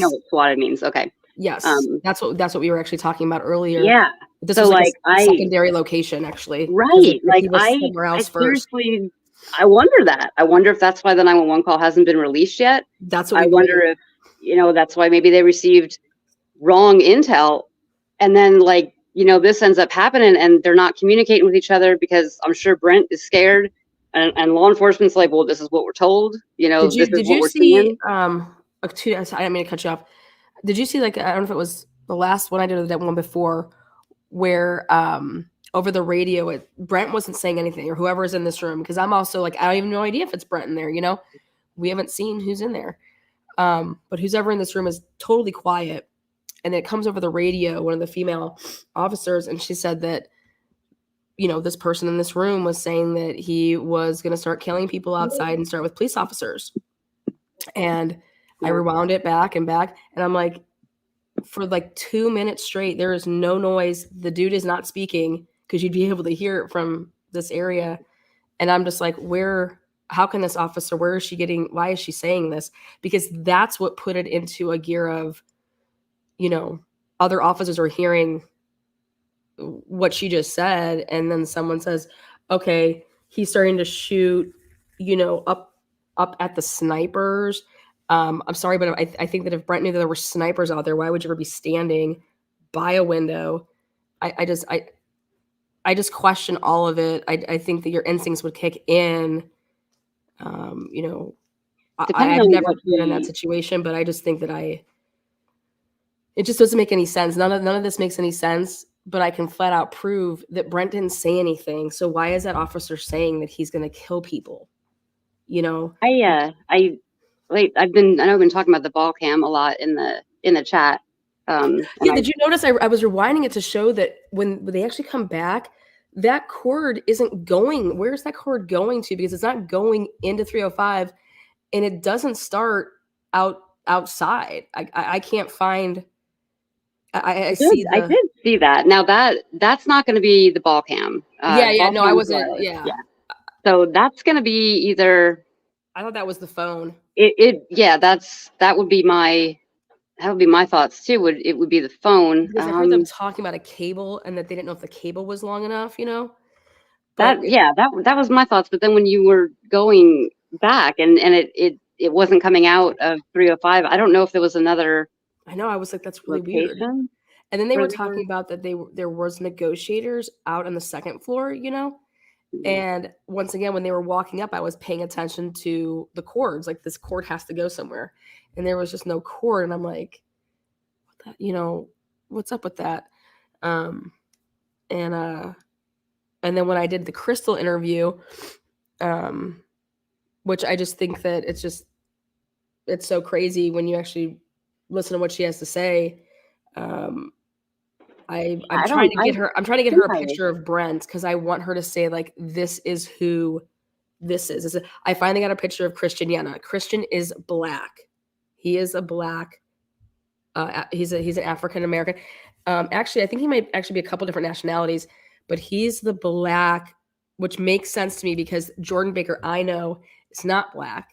what swatted means. Okay. Yes, that's what we were actually talking about earlier. Yeah. This so was like like a secondary location, actually. Right. Like, he was somewhere else first. Seriously, I wonder that. I wonder if that's why the 911 call hasn't been released yet. That's what I wonder if, that's why maybe they received wrong intel, and then, like, this ends up happening and they're not communicating with each other because I'm sure Brent is scared and law enforcement's like, well, this is what we're told. This is what we're seeing. I didn't mean to cut you off. Did you see, like, I don't know if it was the last one I did or that one before, where over the radio, Brent wasn't saying anything, or whoever is in this room, because I'm also like, I don't even know idea if it's Brent in there. We haven't seen who's in there, but who's ever in this room is totally quiet. And it comes over the radio, one of the female officers, and she said that, this person in this room was saying that he was going to start killing people outside and start with police officers. And I rewound it back and back, and I'm like, for like 2 minutes straight, there is no noise. The dude is not speaking, because you'd be able to hear it from this area. And I'm just like, how can this officer, why is she saying this? Because that's what put it into a gear of, other officers are hearing what she just said. And then someone says, okay, he's starting to shoot, up at the snipers. I'm sorry, but I think that if Brent knew that there were snipers out there, why would you ever be standing by a window? I just question all of it. I think that your instincts would kick in. I've never been in that situation, but I just think that it just doesn't make any sense. None of this makes any sense, but I can flat out prove that Brent didn't say anything. So why is that officer saying that he's going to kill people? I know I've been talking about the ball cam a lot in the chat. Did you notice I was rewinding it to show that when they actually come back, that cord isn't going. Where's that cord going to? Because it's not going into 305, and it doesn't start outside. I can't find. I see I the. did see that. Now that's not going to be the ball cam. Yeah, The yeah. ball No, I cam's wasn't. wireless. Yeah. So that's going to be either I thought that was the phone. yeah, that would be my thoughts too. It would be the phone. Because I heard them talking about a cable and that they didn't know if the cable was long enough, But that was my thoughts. But then when you were going back and it wasn't coming out of 305, I don't know if there was another I know, I was like, that's really weird. location. And then they where were talking about that there was negotiators out on the second floor, And once again, when they were walking up, I was paying attention to the cords. Like, this cord has to go somewhere, and there was just no cord. And I'm like, what's up with that? And then when I did the Crystal interview, which I just think that it's so crazy when you actually listen to what she has to say. I'm trying to get her a picture of Brent, because I want her to say, like, this is who this is. I finally got a picture of Christian Yenna. Christian is black. He is a black. He's an African American. Actually, I think he might actually be a couple different nationalities, but he's the black, which makes sense to me because Jordan Baker, I know, is not black.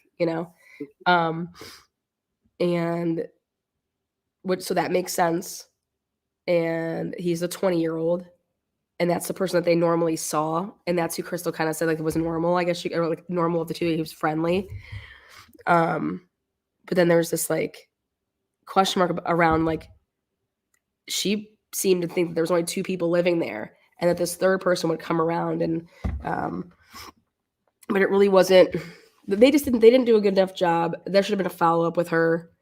And so that makes sense. And he's a 20-year-old, and that's the person that they normally saw, and that's who Crystal kind of said, like, it was normal, I guess, or like normal of the two. He was friendly, but then there's this like question mark around, like, she seemed to think that there was only two people living there, and that this third person would come around, and but it really wasn't. They didn't do a good enough job. There should have been a follow-up with her.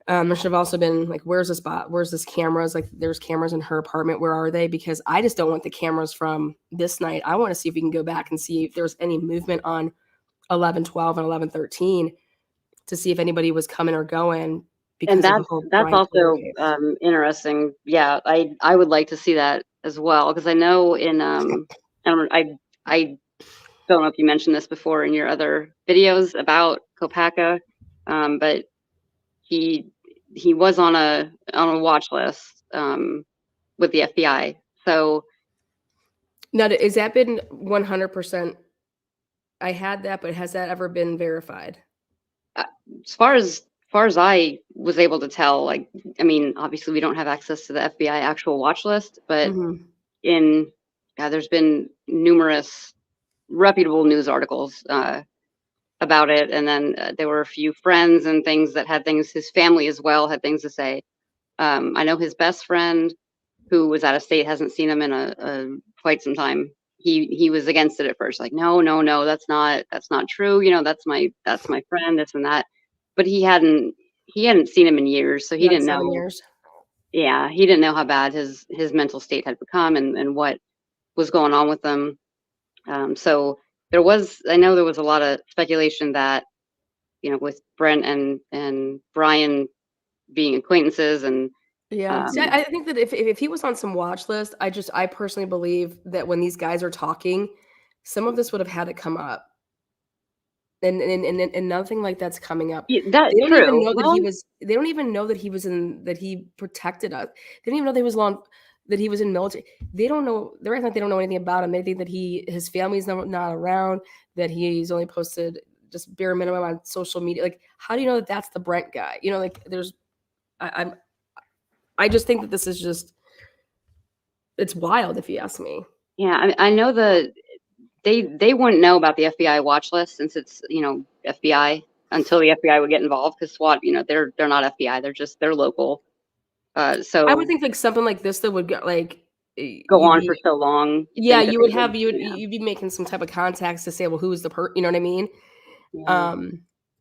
There should have also been, like, where's the spot? Where's this cameras? Like, there's cameras in her apartment. Where are they? Because I just don't want the cameras from this night. I want to see if we can go back and see if there's any movement on 11/12 and 11/13 to see if anybody was coming or going. And that's also interesting. Yeah, I would like to see that as well, because I know in I don't know if you mentioned this before in your other videos about Kopacka, but he was on a watch list with the FBI. So now, has that been 100%? I had that, but has that ever been verified? As far as I was able to tell, like, I mean, obviously we don't have access to the FBI actual watch list, but there's been numerous reputable news articles about it, and then there were a few friends and things that had things. His family as well had things to say. I know his best friend, who was out of state, hasn't seen him in a quite some time. He was against it at first, like, no, that's not true. That's my friend, this and that. But he hadn't seen him in years, so he didn't know. 7 years. Yeah, he didn't know how bad his mental state had become and what was going on with them. So I know there was a lot of speculation that, with Brent and Brian being acquaintances, and See, I think that if he was on some watch list, I personally believe that when these guys are talking, some of this would have had to come up, and nothing like that's coming up. That's they don't true. even know that he was. They don't even know that he was that he protected us. They don't even know that he was in military. They don't know. They're acting like they don't know anything about him. They think that his family's not around. That he's only posted just bare minimum on social media. Like, how do you know that that's the Brent guy? Like, there's. I just think that this is it's wild, if you ask me. Yeah, I know they wouldn't know about the FBI watch list, since it's FBI, until the FBI would get involved, because SWAT, they're not FBI, they're local. So I would think like something like this that would go on for so long. Yeah, you'd be making some type of contacts to say, well, who's the you know what I mean? Yeah.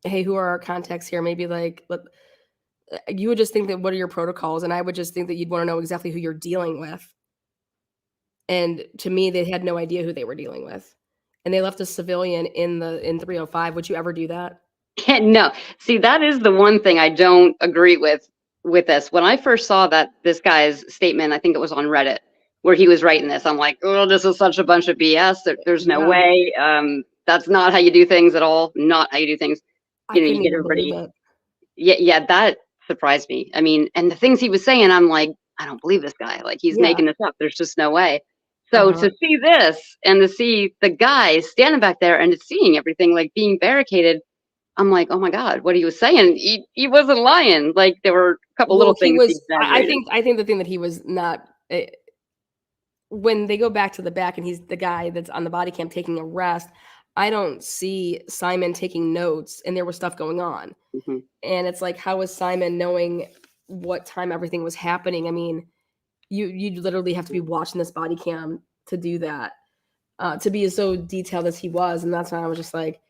Hey, who are our contacts here? Maybe you would just think that what are your protocols, and I would just think that you'd want to know exactly who you're dealing with. And to me, they had no idea who they were dealing with, and they left a civilian in 305. Would you ever do that? No. See, that is the one thing I don't agree with this. When I first saw that this guy's statement, I think it was on Reddit, where he was writing this. I'm like, oh, this is such a bunch of BS. There's no Yeah. way. That's not how you do things at all. Not how you do things. I You know, couldn't you get even believe everybody. it. Yeah, that surprised me. I mean, and the things he was saying, I'm like, I don't believe this guy. Like, he's Yeah. making this up. There's just no way. So Uh-huh. to see this and to see the guy standing back there and seeing everything like being barricaded, I'm like, oh my God, what he was saying, he wasn't lying. Like, there were a couple Well, little he things he was. I exaggerated. think the thing that he was not. When they go back to the back and he's the guy that's on the body cam taking a rest, I don't see Simon taking notes, and there was stuff going on. Mhm. And it's like, how was Simon knowing what time everything was happening? I mean, you literally have to be watching this body cam to do that, to be so detailed as he was. And that's why I was just like,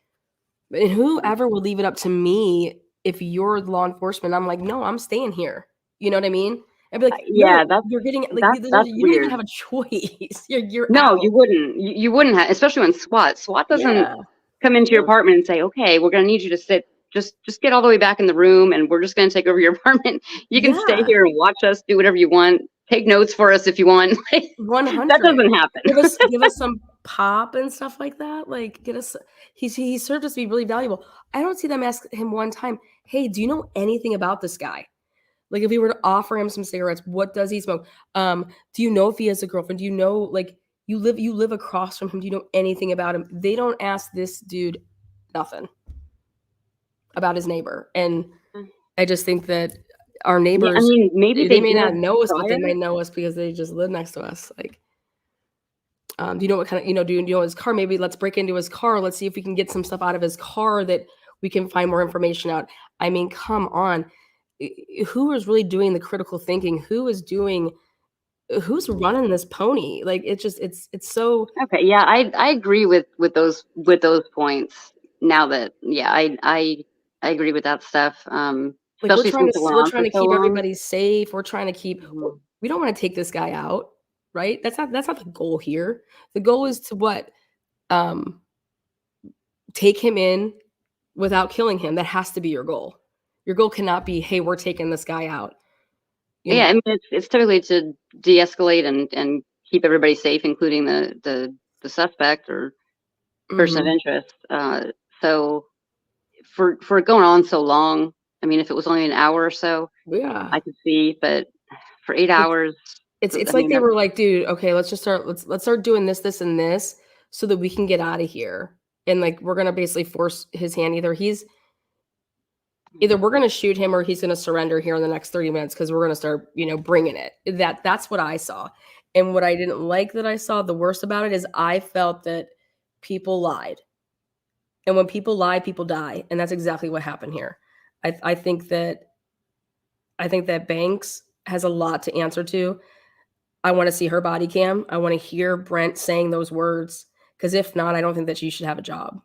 and whoever would leave it up to me if you're law enforcement, I'm like, no, I'm staying here. You know what I mean? I'd be like, Yeah, no, you're getting like that's you don't even weird. have a choice. You're No, out. you wouldn't. You wouldn't have, especially when SWAT doesn't Yeah. come into your Yeah. apartment and say, okay, we're going to need you to sit, just get all the way back in the room and we're just going to take over your apartment. You can stay Yeah. here and watch us do whatever you want. Take notes for us if you want. That 100. doesn't happen. Give us some pop and stuff like that. Like, get us. He served us to be really valuable. I don't see them ask him one time, hey, do you know anything about this guy? Like, if we were to offer him some cigarettes, what does he smoke? Do you know if he has a girlfriend? Do you know, like, you live across from him? Do you know anything about him? They don't ask this dude nothing about his neighbor. And I just think that our Yeah, neighbors, I mean, maybe they may not did know us, but they prior. may know us because they just live next to us. Like, do you know what kind of, do you know his car? Maybe let's break into his car. Let's see if we can get some stuff out of his car that we can find more information out. I mean, come on. Who is really doing the critical thinking? Who's running this pony? Like, it's so. Okay, yeah, I agree with those points. Now that, yeah, I agree with that stuff. Like, Especially since it went we're on trying for to so keep long. everybody safe. We're trying to keep. Mhm. We don't want to take this guy out, right? That's not the goal here. The goal is to what? Take him in without killing him. That has to be your goal. Your goal cannot be, hey, we're taking this guy out. Yeah, I mean, it's typically to de-escalate and keep everybody safe, including the suspect or person of Mhm. interest. So for it going on so long, I mean, if it was only an hour or so, Yeah. I could see, but for 8 It's hours, it's I like mean, they that's were like, dude, okay, let's start doing this, and this so that we can get out of here. And like, we're gonna basically force his hand. Either we're gonna shoot him or he's gonna surrender here in the next 30 minutes because we're gonna start, bringing it. That's what I saw. And what I didn't like that I saw, the worst about it is I felt that people lied. And when people lie, people die. And that's exactly what happened here. I think that Banks has a lot to answer to. I want to see her body cam. I want to hear Brent saying those words. Because if not, I don't think that she should have a job.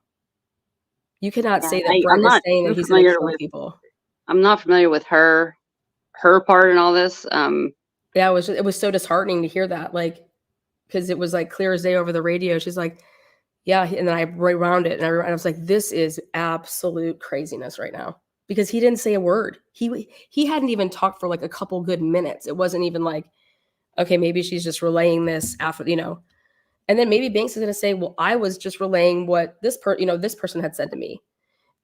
You cannot yeah. say that I'm Brent is not saying that too he's going to familiar kill with people. her part in all this. Yeah, it was so disheartening to hear that. Like, because it was like clear as day over the radio. She's like, yeah. And then I rewound it and I was like, this is absolute craziness right now. Because he didn't say a word. He hadn't even talked for like a couple good minutes. It wasn't even like, okay, maybe she's just relaying this after, and then maybe Banks is going to say, well, I was just relaying what this person had said to me.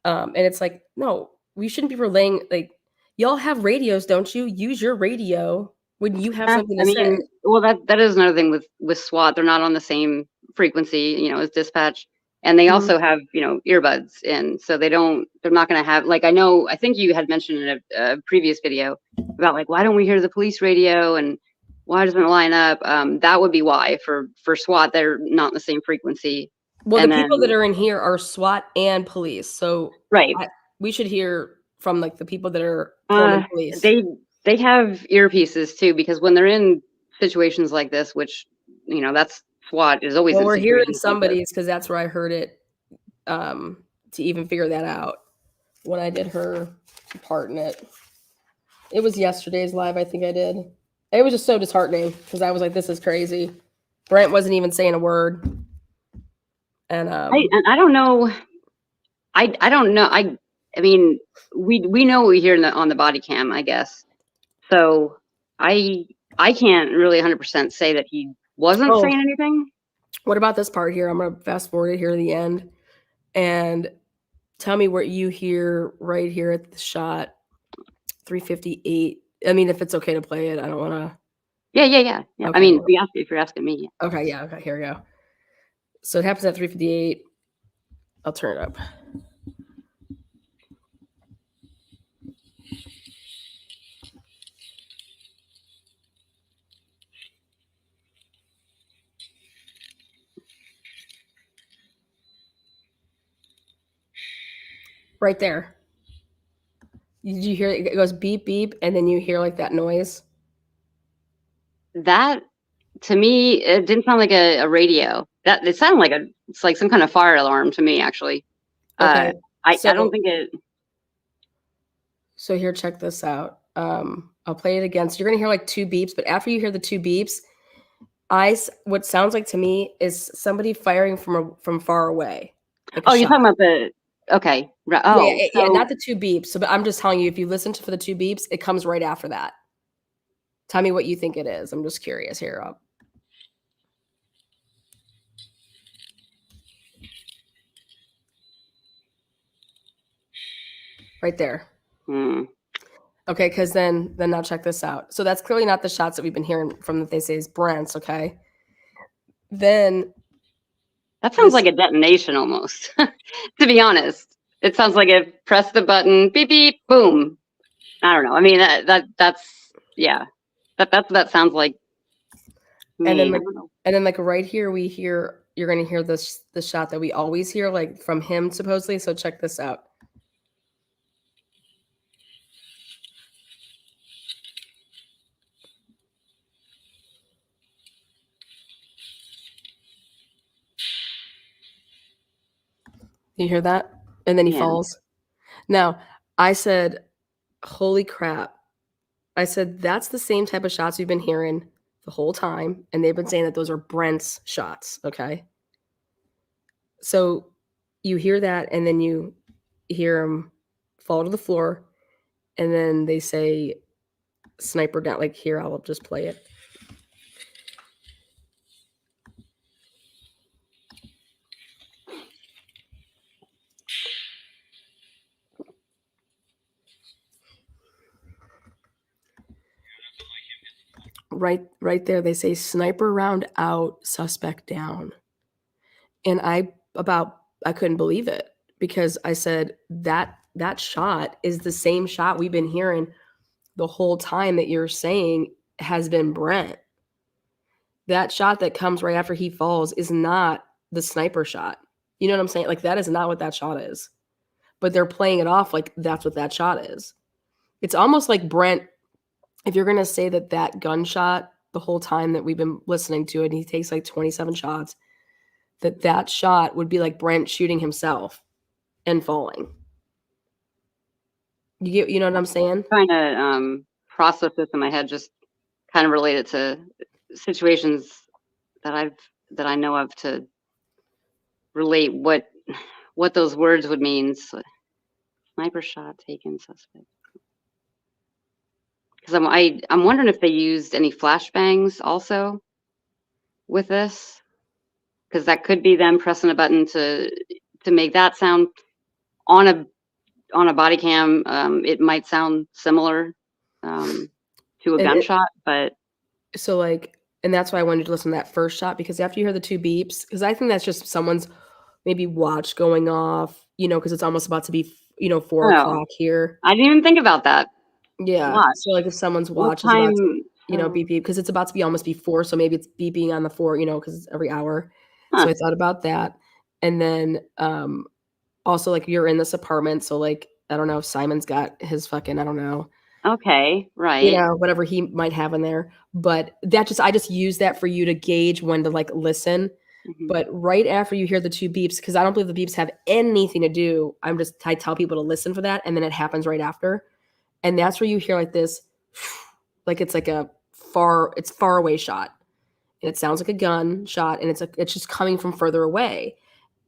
And it's like, no, we shouldn't be relaying. Like, y'all have radios, don't you? Use your radio when you have something I to say. mean, well, that is another thing with SWAT. They're not on the same frequency, as dispatch, and they Mhm. also have earbuds in, so they're not going to have, like, I think you had mentioned in a previous video about, like, why don't we hear the police radio and why doesn't it line up? That would be why for SWAT they're not in the same frequency. Well, the And people that then are in here are SWAT and police, so right, we should hear from like the people that are Pullman police. they have earpieces too, because when they're in situations like this, which that's SWAT is always Well, in we're hearing situations like this. somebody's because that's where I heard it, to even figure that out when I did her part in it. It was yesterday's live, I think I did. It was just so disheartening because I was like, this is crazy. Brent wasn't even saying a word. And I don't know. I don't know. I mean, we know what we hear on the body cam, I guess. So I I can't really 100% say that he wasn't Oh. saying anything. What about this part here? I'm going to fast forward it here to the end. And tell me what you hear right here at the shot 358. I mean, if it's okay to play it, I don't want to. Yeah. I Okay. mean, if you're asking me. Okay, yeah, okay, here we go. So it happens at 358. I'll turn it up. Right there. Did you hear it? It goes beep, beep, and then you hear like that noise? That, to me, it didn't sound like a radio. That it sounded like it's like some kind of fire alarm to me, actually. Okay. I don't think it. So here, check this out. I'll play it again. So you're gonna hear like 2 beeps, but after you hear the 2 beeps, what sounds like to me is somebody firing from far away. Like Oh, you're talking about the. Okay. Oh, yeah, not the 2 beeps. So, but I'm just telling you, if you listen for the 2 beeps, it comes right after that. Tell me what you think it is. I'm just curious here. Right there. Okay, because then now check this out. So that's clearly not the shots that we've been hearing from that they say is Brent's, okay? Then that sounds like a detonation almost. To be honest, it sounds like it press the button, beep beep, boom. I don't know. I mean that's yeah. That sounds like me. And then like right here you're gonna hear the shot that we always hear, like from him supposedly. So check this out. You hear that? And then he falls. Now, I said, holy crap. I said, that's the same type of shots we've been hearing the whole time. And they've been saying that those are Brent's shots. Okay. So you hear that, and then you hear him fall to the floor. And then they say, sniper down. Like, here, I'll just play it. Right there, they say sniper round out, suspect down. And I couldn't believe it, because I said that shot is the same shot we've been hearing the whole time that you're saying has been Brent. That shot that comes right after he falls is not the sniper shot. You know what I'm saying? Like, that is not what that shot is. But they're playing it off like that's what that shot is. It's almost like Brent, if you're going to say that gunshot the whole time that we've been listening to it, and he takes like 27 shots, that shot would be like Brent shooting himself and falling. You know what I'm saying? I'm trying to process this in my head, just kind of related to situations that I know of, to relate what those words would mean. So, sniper shot taken, suspect. Because I'm wondering if they used any flashbangs also with this, because that could be them pressing a button to make that sound on a body cam. It might sound similar to a gunshot, but so like, and that's why I wanted to listen to that first shot, because after you hear the 2 beeps, because I think that's just someone's maybe watch going off, because it's almost about to be 4 o'clock here. I didn't even think about that. Yeah. Watch. So like if someone's watch is about to, beep beep, because it's about to be almost be 4, so maybe it's beeping on the 4, because it's every hour. So I thought about that. And then also, like, you're in this apartment, so like, I don't know if Simon's got his fucking, I don't know. Okay, right. Whatever he might have in there. But I just use that for you to gauge when to like listen. Mm-hmm. But right after you hear the 2 beeps, because I don't believe the beeps have anything to do, I tell people to listen for that, and then it happens right after. And that's where you hear like this, like it's like far away shot. And it sounds like a gun shot, and it's just coming from further away.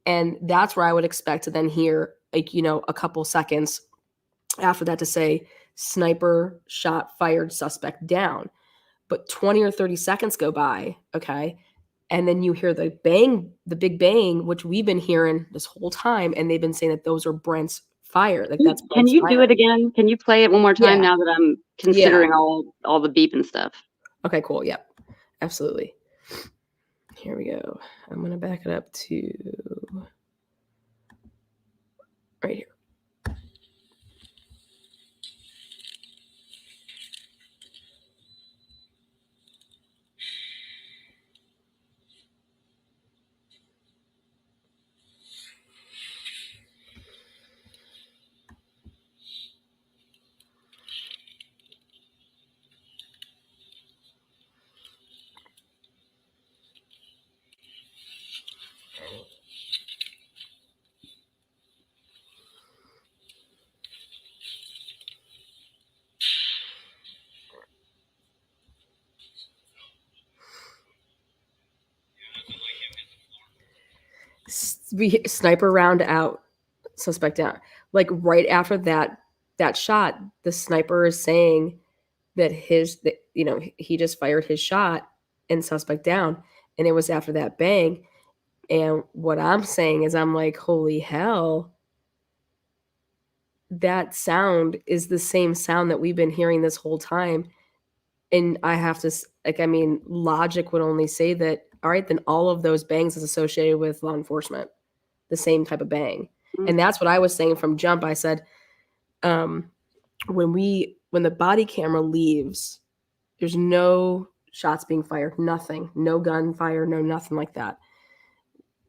And that's where I would expect to then hear, like, a couple seconds after that to say sniper shot fired, suspect down. but 20 or 30 seconds go by, okay? And then you hear the bang, the big bang, which we've been hearing this whole time, and they've been saying that those are Brent's fire. Like that's Can Brent's you fire. do it again? Can you play it one more time Yeah. now that I'm considering all the beep and stuff? Okay, cool. Yep. Absolutely. Here we go. I'm going to back it up to right here. Sniper round out, suspect down. Like right after that shot, the sniper is saying that he just fired his shot and suspect down, and it was after that bang. And what I'm saying is, I'm like, holy hell, that sound is the same sound that we've been hearing this whole time. And I have to, like, I mean, logic would only say that, all right, then all of those bangs is associated with law enforcement, the same type of bang. And that's what I was saying from jump. I said, when the body camera leaves, there's no shots being fired, nothing, no gunfire, no nothing like that.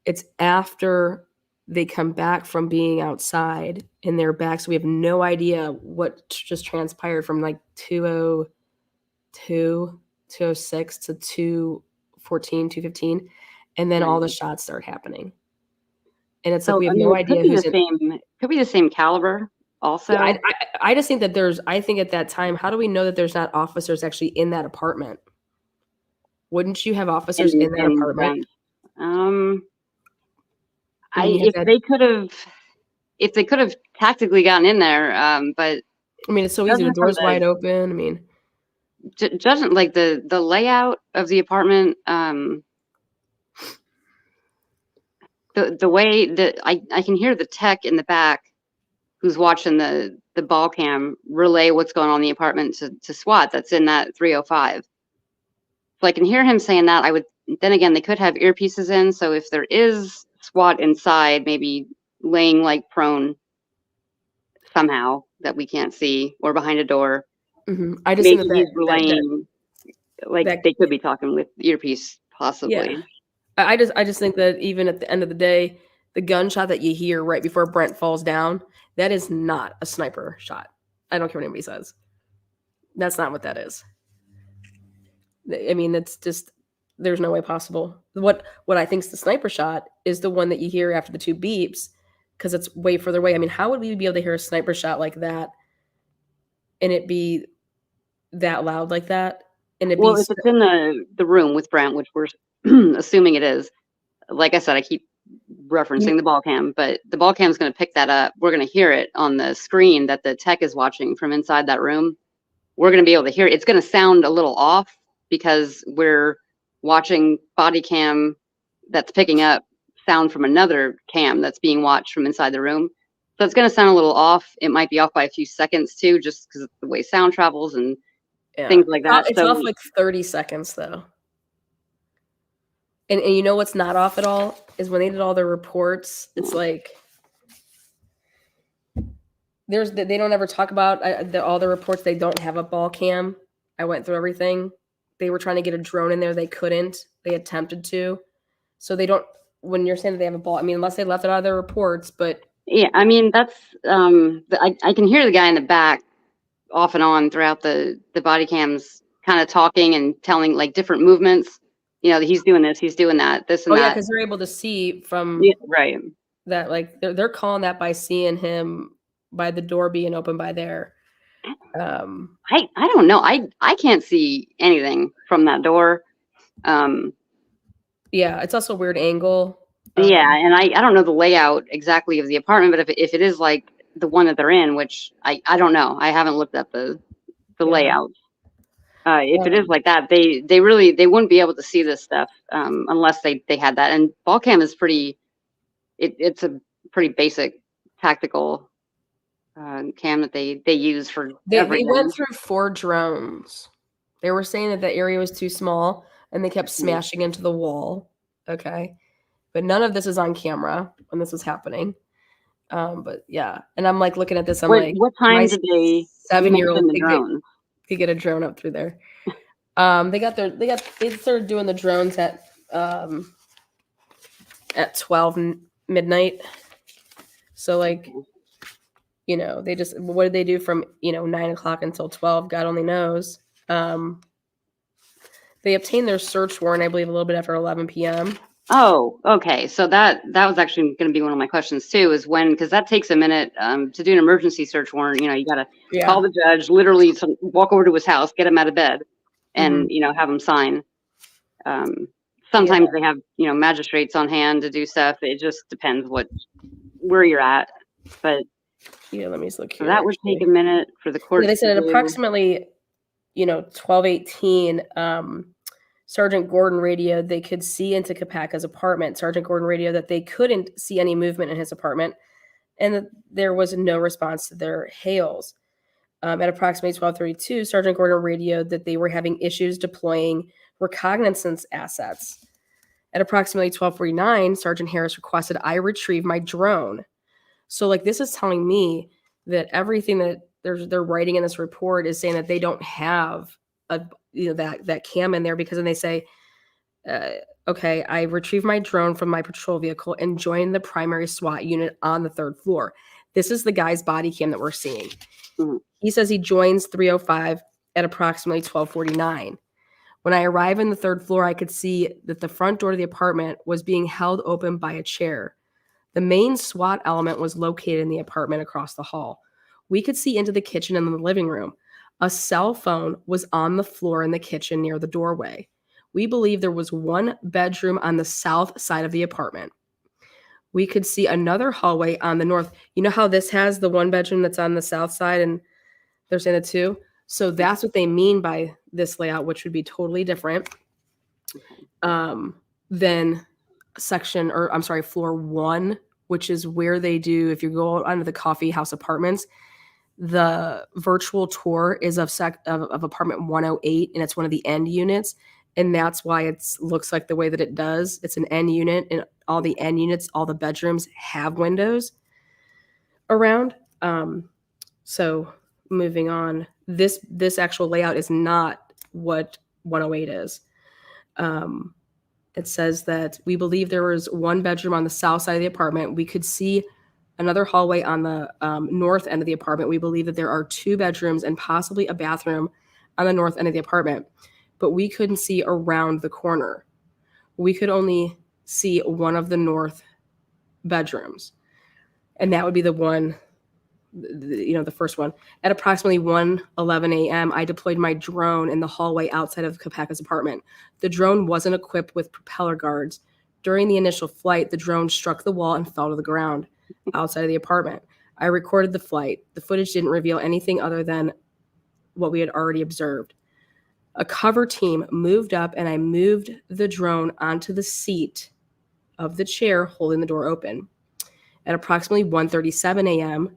It's after they come back from being outside and they're back. So we have no idea what just transpired from like 202, 206 to 214, 215. And then all the shots start happening. And it's like, we have no idea who's in. Could be the same caliber also. Yeah, I just think that I think at that time, how do we know that there's not officers actually in that apartment? Wouldn't you have officers in that apartment? If they could have tactically gotten in there, but I mean, it's so easy. The door's wide open. I mean, judging like the layout of the apartment, the way that I can hear the tech in the back who's watching the ball cam relay what's going on in the apartment to SWAT that's in that 305. So I can hear him saying that. Then again, they could have earpieces in, so if there is SWAT inside, maybe laying like prone somehow that we can't see, or behind a door. Mm-hmm. I just think he's relaying, they could be talking with earpiece, possibly. Yeah. I just think that even at the end of the day, the gunshot that you hear right before Brent falls down, that is not a sniper shot. I don't care what anybody says. That's not what that is. I mean, it's just, there's no way possible. What I think is the sniper shot is the one that you hear after the two beeps, because it's way further away. I mean, how would we be able to hear a sniper shot like that and it be that loud like that? And if it's in the room with Brent, which we're assuming it is, like I said, I keep referencing the ball cam, but the ball cam is going to pick that up. We're going to hear it on the screen that the tech is watching from inside that room. We're going to be able to hear it. It's going to sound a little off because we're watching body cam that's picking up sound from another cam that's being watched from inside the room. So it's going to sound a little off. It might be off by a few seconds too, just because of the way sound travels and things like that. It's off like 30 seconds though. And you know what's not off at all is when they did all their reports, it's like they don't ever talk about all the reports. They don't have a ball cam. I went through everything. They were trying to get a drone in there. They couldn't. They attempted to. So they don't, when you're saying that they have a ball, I mean, unless they left it out of their reports, but. Yeah, I mean, that's, I can hear the guy in the back off and on throughout the body cams kind of talking and telling like different movements. You know, he's doing this, he's doing that, this and that. Oh yeah, because they're able to see from that, like they're calling that by seeing him by the door being open by there. I don't know. I can't see anything from that door. Yeah, it's also a weird angle. Yeah, and I don't know the layout exactly of the apartment, but if it is like the one that they're in, which I don't know. I haven't looked at the layout. If it is like that, they wouldn't be able to see this stuff unless they had that. And ball cam is it's a pretty basic tactical cam that they use for They everything. went through 4 drones. They were saying that the area was too small and they kept smashing into the wall. Okay. But none of this is on camera when this was happening. But yeah. And I'm like looking at this, I'm like, what time did they 7-year-old mention the drone? could get a drone up through there. They started doing the drones at 12 midnight. So like, you know, they just, what did they do from, 9 o'clock until 12? God only knows. They obtained their search warrant, I believe, a little bit after 11 p.m. Oh, okay. So that was actually going to be one of my questions too, is because that takes a minute to do an emergency search warrant. You got to call the judge, literally walk over to his house, get him out of bed, and have him sign. Sometimes they have magistrates on hand to do stuff. It just depends where you're at. But yeah, let me just look here. So that would take a minute for the court. They said at approximately 12:18. Sergeant Gordon radioed they could see into Kopacka's apartment. Sergeant Gordon radioed that they couldn't see any movement in his apartment and that there was no response to their hails. At approximately 12:32, Sergeant Gordon radioed that they were having issues deploying reconnaissance assets. At approximately 12:49, Sergeant Harris requested I retrieve my drone. So like this is telling me that everything that they're writing in this report is saying that they don't have that cam in there, because then they say, okay, I retrieved my drone from my patrol vehicle and joined the primary SWAT unit on the 3rd floor. This is the guy's body cam that we're seeing. Mm-hmm. He says he joins 305 at approximately 12:49. When I arrived on the 3rd floor, I could see that the front door to the apartment was being held open by a chair. The main SWAT element was located in the apartment across the hall. We could see into the kitchen and the living room. A cell phone was on the floor in the kitchen near the doorway. We believe there was one bedroom on the south side of the apartment. We could see another hallway on the north. You know how this has the one bedroom that's on the south side and they're saying the two? So that's what they mean by this layout, which would be totally different than floor 1, which is where they do, if you go onto the coffee house apartments, the virtual tour is of apartment 108, and it's one of the end units, and that's why it looks like the way that it does. It's an end unit, and all the end units, all the bedrooms have windows around. So moving on, this actual layout is not what 108 is. It says that we believe there was one bedroom on the south side of the apartment. We could see another hallway on the north end of the apartment. We believe that there are 2 bedrooms and possibly a bathroom on the north end of the apartment, but we couldn't see around the corner. We could only see one of the north bedrooms, and that would be the one, the first one. At approximately 1:11 a.m., I deployed my drone in the hallway outside of Kopacka's apartment. The drone wasn't equipped with propeller guards. During the initial flight, the drone struck the wall and fell to the ground outside of the apartment. I recorded the flight. The footage didn't reveal anything other than what we had already observed. A cover team moved up, and I moved the drone onto the seat of the chair holding the door open. At approximately 1:37 a.m.,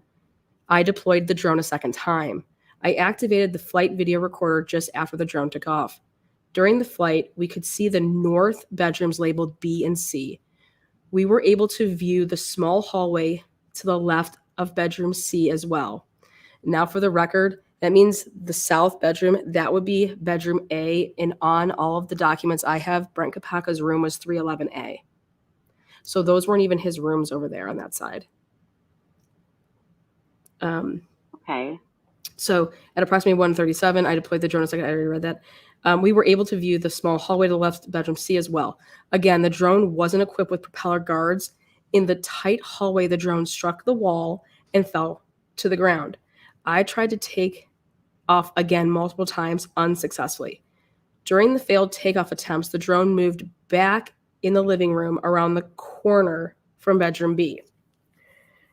I deployed the drone a second time. I activated the flight video recorder just after the drone took off. During the flight, we could see the north bedrooms labeled B and C. We were able to view the small hallway to the left of bedroom C as well. Now for the record, that means the south bedroom, that would be bedroom A, and on all of the documents I have, Brent Kopacka's room was 311A. So those weren't even his rooms over there on that side. Okay. So at approximately 1:37, I deployed the drone a second. I already read that. We were able to view the small hallway to the left, bedroom C as well. Again, the drone wasn't equipped with propeller guards. In the tight hallway, the drone struck the wall and fell to the ground. I tried to take off again multiple times unsuccessfully. During the failed takeoff attempts, the drone moved back in the living room around the corner from bedroom B.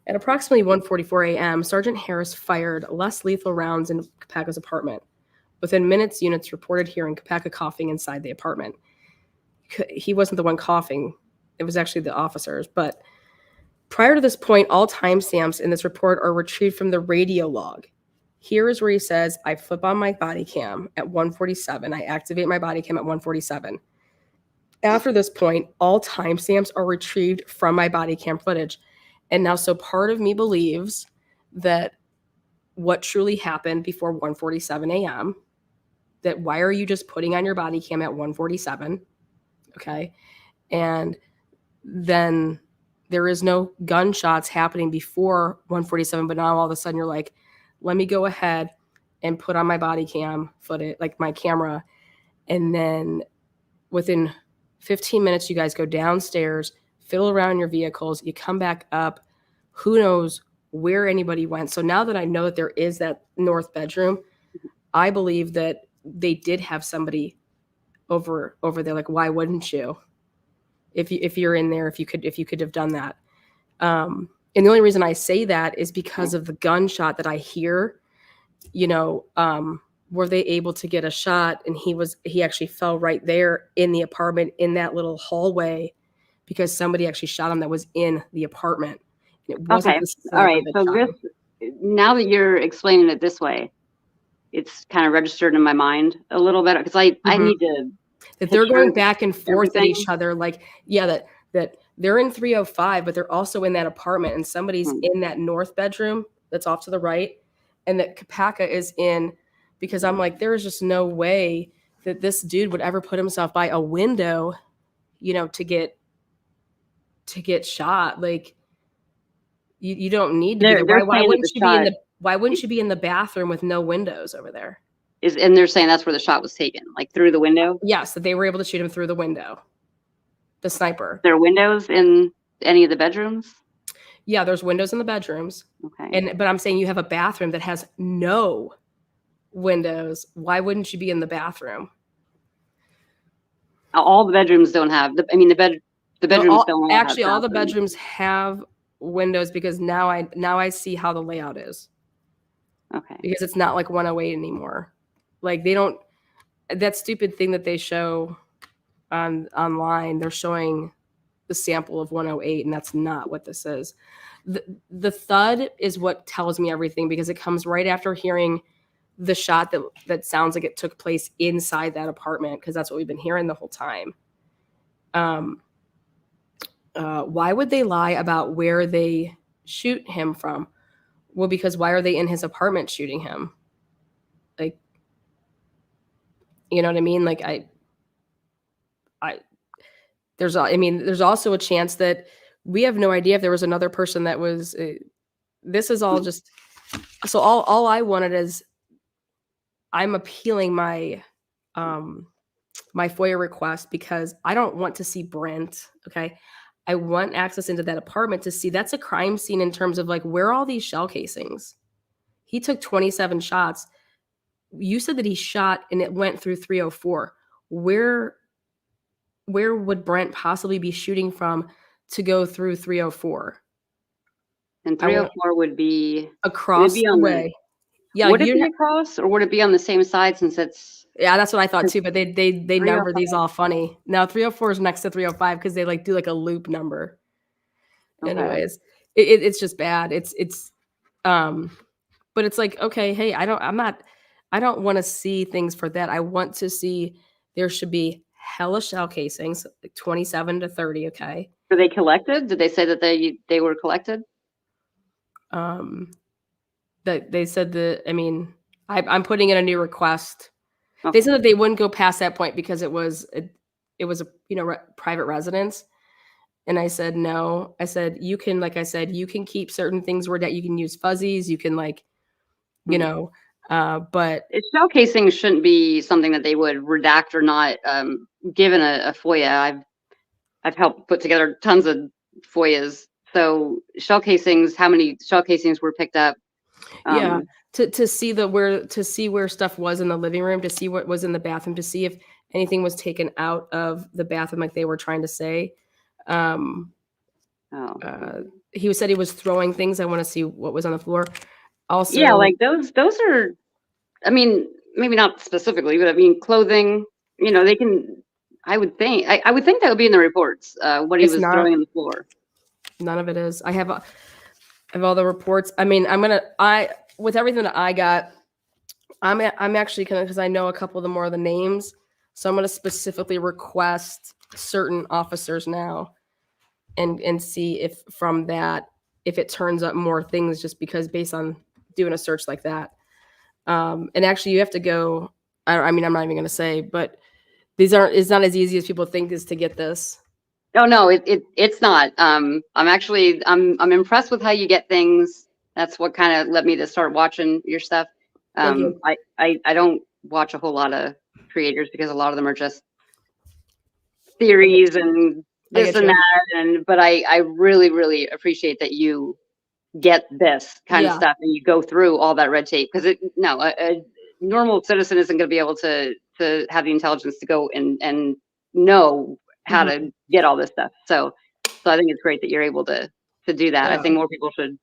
At approximately 1:44 a.m., Sergeant Harris fired less lethal rounds in Kopacka's apartment. Within minutes, units reported hearing Kopacka coughing inside the apartment. He wasn't the one coughing. It was actually the officers. But prior to this point, all timestamps in this report are retrieved from the radio log. Here is where he says, I flip on my body cam at 1:47. I activate my body cam at 1:47. After this point, all timestamps are retrieved from my body cam footage. And now, so part of me believes that what truly happened before 1:47 a.m., that why are you just putting on your body cam at 1:47? Okay. And then there is no gunshots happening before 1:47, but now all of a sudden you're like, let me go ahead and put on my body cam footage, like my camera. And then within 15 minutes, you guys go downstairs, fiddle around your vehicles, you come back up. Who knows where anybody went? So now that I know that there is that north bedroom, I believe that they did have somebody over there. Like, why wouldn't you? If you're in there, if you could have done that. And the only reason I say that is because of the gunshot that I hear. Were they able to get a shot? And he actually fell right there in the apartment in that little hallway because somebody actually shot him that was in the apartment. And it wasn't Okay. the sniper All right. that So shot him. now that you're explaining it this way, it's kind of registered in my mind a little bit because I Mhm. need to. That they're picture going back and forth at everything. each other, like, yeah, that they're in 305, but they're also in that apartment, and somebody's in that north bedroom that's off to the right, and that Kopacka is in, because I'm like, there is just no way that this dude would ever put himself by a window, to get shot. Like, you don't need to be there. They're Why saying that wouldn't the you be in shot why wouldn't you be in the bathroom with no windows over there? and they're saying that's where the shot was taken, like through the window. Yes, that they were able to shoot him through the window. The sniper. There are windows in any of the bedrooms. Yeah, there's windows in the bedrooms. Okay. But I'm saying you have a bathroom that has no windows. Why wouldn't you be in the bathroom? All the bedrooms don't have. The bedrooms don't all actually have all the bathrooms. bedrooms have windows because now I see how the layout is. Okay. Because it's not like 108 anymore. Like, they don't, that stupid thing that they show online, they're showing the sample of 108, and that's not what this is. The thud is what tells me everything because it comes right after hearing the shot that sounds like it took place inside that apartment, because that's what we've been hearing the whole time. Why would they lie about where they shoot him from? Well, because why are they in his apartment shooting him? Like, you know what I mean? Like, there's also a chance that we have no idea if there was another person that was. This is all just. So all I wanted is, I'm appealing my my FOIA request because I don't want to see Brent. Okay, I want access into that apartment to see. That's a crime scene in terms of, like, where are all these shell casings? He took 27 shots. You said that he shot and it went through 304. Where would Brent possibly be shooting from to go through 304? And 304 would be across be the on way. Yeah, would it be across, or would it be on the same side since it's? Yeah, that's what I thought too. But they number 305. these all funny. Now 304 is next to 305 because they do like a loop number. Okay. Anyways, it's just bad. But it's like, okay, hey, I don't want to see things for that. I want to see there should be hella shell casings, like 27 to 30. Okay. Were they collected? Did they say that they were collected? That they said that. I mean, I'm putting in a new request. Okay. They said that they wouldn't go past that point because it was a private residence. And I said, no. I said, you can, like I said, you can keep certain things where that you can use fuzzies. You can, like, but Shell casings shouldn't be something that they would redact or not. Given a FOIA, I've helped put together tons of FOIAs. So shell casings, how many shell casings were picked up? Yeah, to see where stuff was in the living room, to see what was in the bathroom, to see if anything was taken out of the bathroom, like they were trying to say. He said he was throwing things. I want to see what was on the floor. Also, yeah, like those are. I mean, maybe not specifically, but I mean, clothing, they can, I would think that would be in the reports, what he It's was not. throwing on the floor. None of it is. I have all the reports. I mean, with everything that I got, I'm actually gonna, because I know a couple of the more of the names, so I'm gonna specifically request certain officers now, and see if from that, if it turns up more things, just because based on doing a search like that. And actually, you have to go. I mean, I'm not even gonna say, but it's not as easy as people think is to get this. Oh no, it's not. I'm impressed with how you get things. That's what kind of led me to start watching your stuff. Thank you. I don't watch a whole lot of creators because a lot of them are just theories and I this get and you. that. But I really, really appreciate that you get this kind of Yeah. stuff and you go through all that red tape, because a normal citizen isn't going to be able to have the intelligence to go and know how Mm-hmm. to get all this stuff. So I think it's great that you're able to do that. Yeah. I think more people should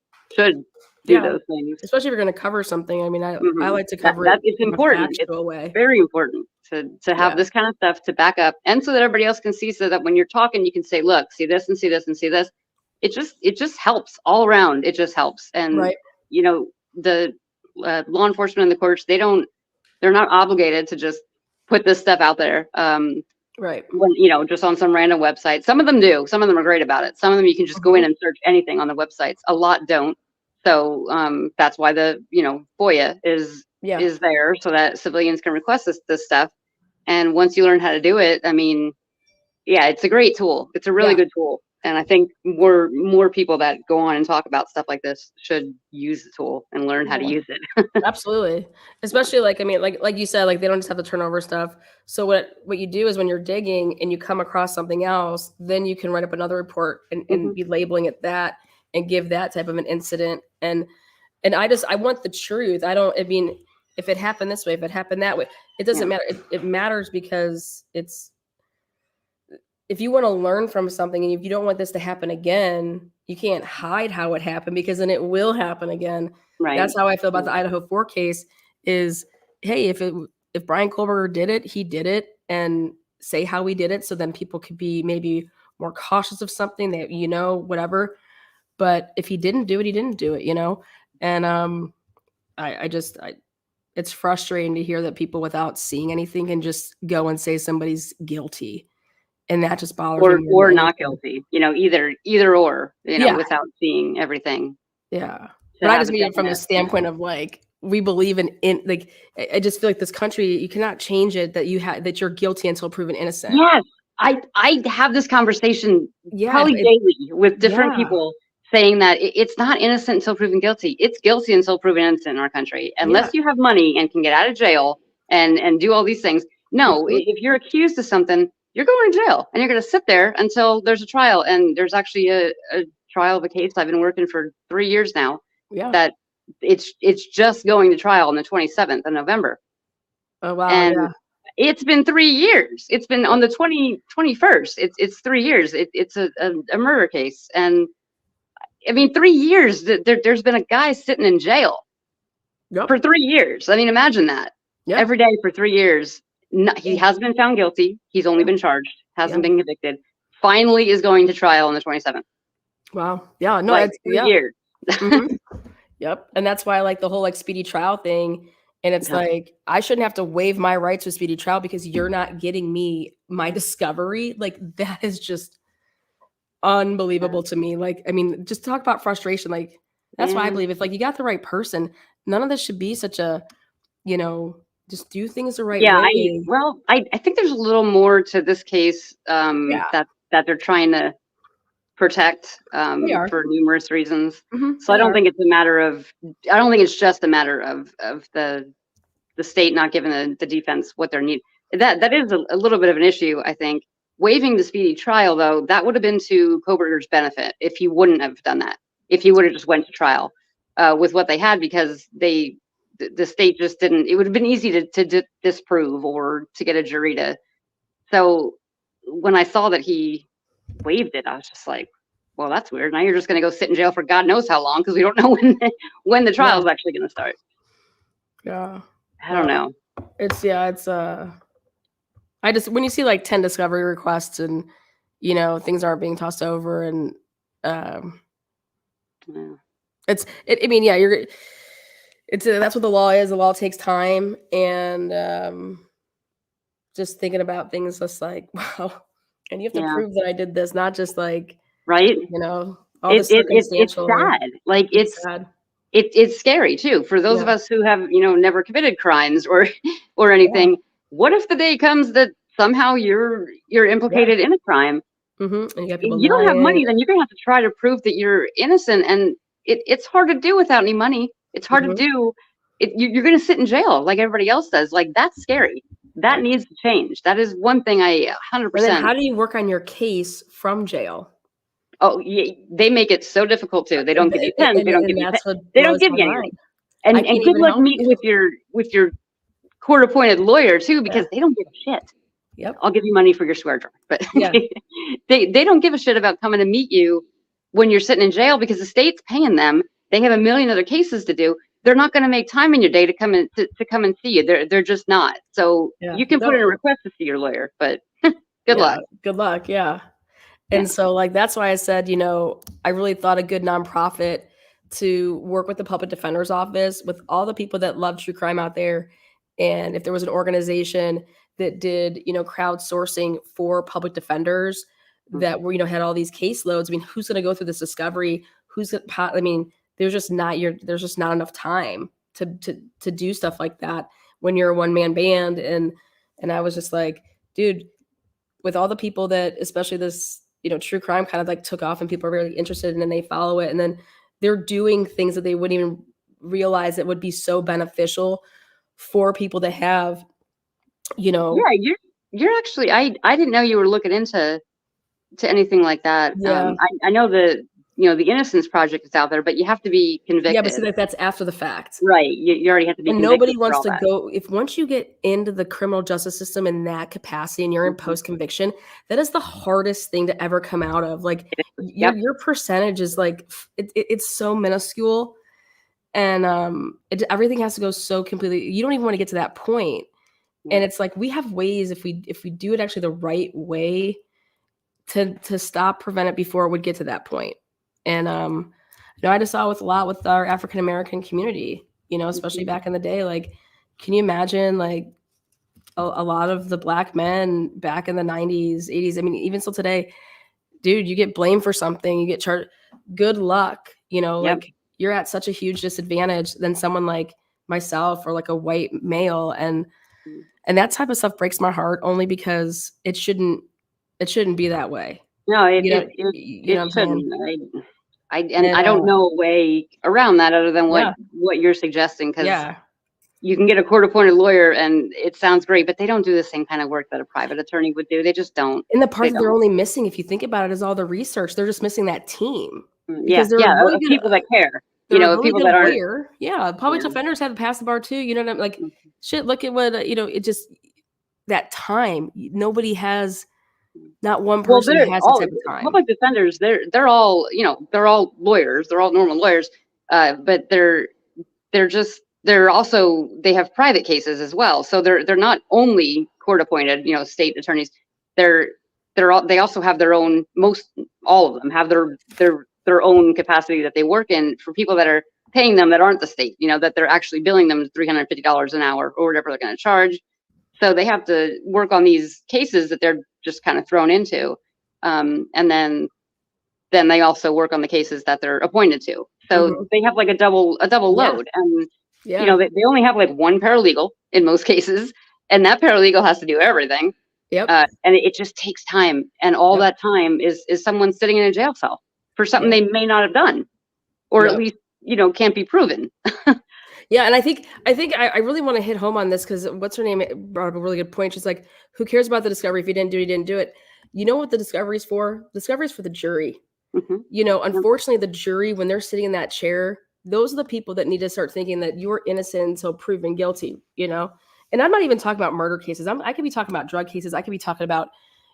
do Yeah. those things. Especially if you're going to cover something. I mean, I Mhm. like to That cover it it's in a important. It's factual way. very important to have Yeah. this kind of stuff to back up, and so that everybody else can see, so that when you're talking, you can say, look, see this and see this and see this. It just helps all around. It just helps. And Right. the law enforcement and the courts, they're not obligated to just put this stuff out there. Right. When just on some random website. Some of them do. Some of them are great about it. Some of them you can just go in and search anything on the websites. A lot don't. So that's why the FOIA is there, so that civilians can request this stuff. And once you learn how to do it, I mean, yeah, it's a great tool. It's a really good tool. And I think more people that go on and talk about stuff like this should use the tool and learn how to use it. Absolutely. Especially like, I mean, like you said, like they don't just have to turn over stuff. So what you do is when you're digging and you come across something else, then you can write up another report and be labeling it that and give that type of an incident. And I want the truth. I mean, if it happened this way, if it happened that way, it doesn't matter. It matters because if you want to learn from something and if you don't want this to happen again, you can't hide how it happened, because then it will happen again. Right. That's how I feel about the Idaho 4 case is, hey, if Brian Kohlberger did it, he did it, and say how he did it, so then people could be maybe more cautious of something that, whatever. But if he didn't do it, he didn't do it, And it's frustrating to hear that people without seeing anything can just go and say somebody's guilty. And that just bothers me. Or not guilty, either or, Yeah. without seeing everything. Yeah. But I just mean it from the standpoint of like, we believe in like, I just feel like this country, you cannot change it that that you're guilty until proven innocent. Yes. I have this conversation probably daily with different people saying that it's not innocent until proven guilty. It's guilty until proven innocent in our country. Unless you have money and can get out of jail and do all these things. No, if you're accused of something, you're going to jail and you're going to sit there until there's a trial. And there's actually a trial of a case I've been working for 3 years now. Yeah. That it's just going to trial on the 27th of November. Oh wow. And yeah. It's been 3 years. It's been on the 21st. It's 3 years. It's a murder case. And I mean, 3 years, there's been a guy sitting in jail for 3 years. I mean, imagine that. Every day for 3 years. He has been found guilty. He's only been charged, hasn't been convicted. Finally is going to trial on the 27th. Wow. Yeah. No, like 3 years. Yep. And that's why I like the whole like speedy trial thing. And it's like, I shouldn't have to waive my rights with speedy trial because you're not getting me my discovery. Like that is just unbelievable to me. Like, I mean, just talk about frustration. Like that's why I believe if like you got the right person, none of this should be such a, just do things the right way. I think there's a little more to this case that they're trying to protect for numerous reasons. So I don't think it's a matter of, I don't think it's just a matter of the state not giving the defense what they need. That is a little bit of an issue, I think. Waiving the speedy trial, though, that would have been to Koberger's benefit if he wouldn't have done that. If he would have just went to trial with what they had, because the state just didn't. It would have been easy to disprove or to get a jury to. So when I saw that he waived it, I was just like, well, that's weird. Now you're just going to go sit in jail for God knows how long, because we don't know when the trial is actually going to start. Yeah. I don't know. It's I just when you see like 10 discovery requests and things aren't being tossed over and um Yeah. I mean, yeah, that's what the law is. The law takes time and just thinking about things just like, wow. And you have to Yeah. prove that I did this, not just like, Right. all the It's circumstantial. sad. Like It's sad. it's scary too for those of Yeah. us who have never committed crimes or or Yeah. anything. What if the day comes that somehow you're Yeah. implicated in a crime? And you got If people you don't have money, lying. then you're gonna have to try to prove that you're innocent, and it's hard to do without any money. It's hard to Mhm. do. You're gonna sit in jail like everybody else does. Like that's scary. That Yeah. needs to change. That is one thing I And then 100%. how do you work on your case from jail? Oh, yeah, they make it so difficult too. They don't give you pens. They don't give And you that's what they don't blows give my you mind. anything. I And can't good even luck help meeting you. with your court appointed lawyer too, Yeah. because they don't give a shit. Yep. I'll give you money for your swear jar, but Yeah. they don't give a shit about coming to meet you when you're sitting in jail because the state's paying them. They have a million other cases to do. They're not going to make time in your day to come in to come and see you. They're just not. So Yeah. you can put in No. a request to see your lawyer, but good Yeah. luck. Good luck. Yeah. Yeah. And so like that's why I said, I really thought a good nonprofit to work with the public defender's office with all the people that love true crime out there. And if there was an organization that did, crowdsourcing for public defenders that were, had all these caseloads. I mean, who's going to go through this discovery? I mean, there's just not enough time to do stuff like that when you're a one-man band. And I was just like, dude, with all the people that, especially this, true crime kind of like took off and people are really interested in and they follow it. And then they're doing things that they wouldn't even realize that would be so beneficial for people to have, Yeah, you're actually I didn't know you were looking into anything like that. Yeah. I know the Innocence Project is out there, but you have to be Yeah, but convicted. see, like that's after the fact. Right. You already have to be And convicted nobody for wants all to that. go once you get into the criminal justice system in that capacity and you're in Mhm. post conviction, that is the hardest thing to ever come out of. Like Yep. your percentage is like it's so minuscule, and everything has to go so completely. You don't even want to get to that point. And it's like we have ways if we do it actually the right way to stop, prevent it before it would get to that point. And I just saw with a lot with our African American community, especially back in the day. Like, can you imagine like a lot of the black men back in the 90s, 80s? I mean, even still today, dude, you get blamed for something, you get charged. Good luck, Yep. like you're at such a huge disadvantage than someone like myself or like a white male, and that type of stuff breaks my heart only because it shouldn't be that way. No, You know, it you know what I'm saying? shouldn't. I And don't know a way around that other than yeah, what you're suggesting, because yeah. you can get a court-appointed lawyer and it sounds great, but they don't do the same kind of work that a private attorney would do. They just don't. And the They part that they're don't. only missing, if you think about it, is all the research. They're just missing that team Yeah, because they're a yeah, really of good people that care. they're a Of really people good that aren't. lawyer. Yeah, public Yeah. defenders have to pass the bar too. You know what I'm like? Shit, look at what it just that time. Nobody has, not one Well, person they're has that all type of time. public defenders. They're all they're all lawyers. They're all normal lawyers. But they're also, they have private cases as well. So they're not only court appointed, state attorneys. They also have their own, all of them have their own capacity that they work in for people that are paying them that aren't the state, that they're actually billing them $350 an hour or whatever they're going to charge. So they have to work on these cases that they're just kind of thrown into. And then they also work on the cases that they're appointed to. So they have like a double Yeah. load. And Yeah. they only have like one paralegal in most cases, and that paralegal has to do everything. Yep. And it just takes time, and all Yep. that time is someone sitting in a jail cell for something Yep. they may not have done, or Yep. at least can't be proven. Yeah, and I think I really want to hit home on this because what's her name brought up a really good point. She's like, who cares about the discovery? If you didn't do it, you didn't do it. You know what the discovery is for? The discovery is for the jury. Mhm. Unfortunately, the jury, when they're sitting in that chair, those are the people that need to start thinking that you're innocent until proven guilty, And I'm not even talking about murder cases. I could be talking about drug cases. I could be talking about,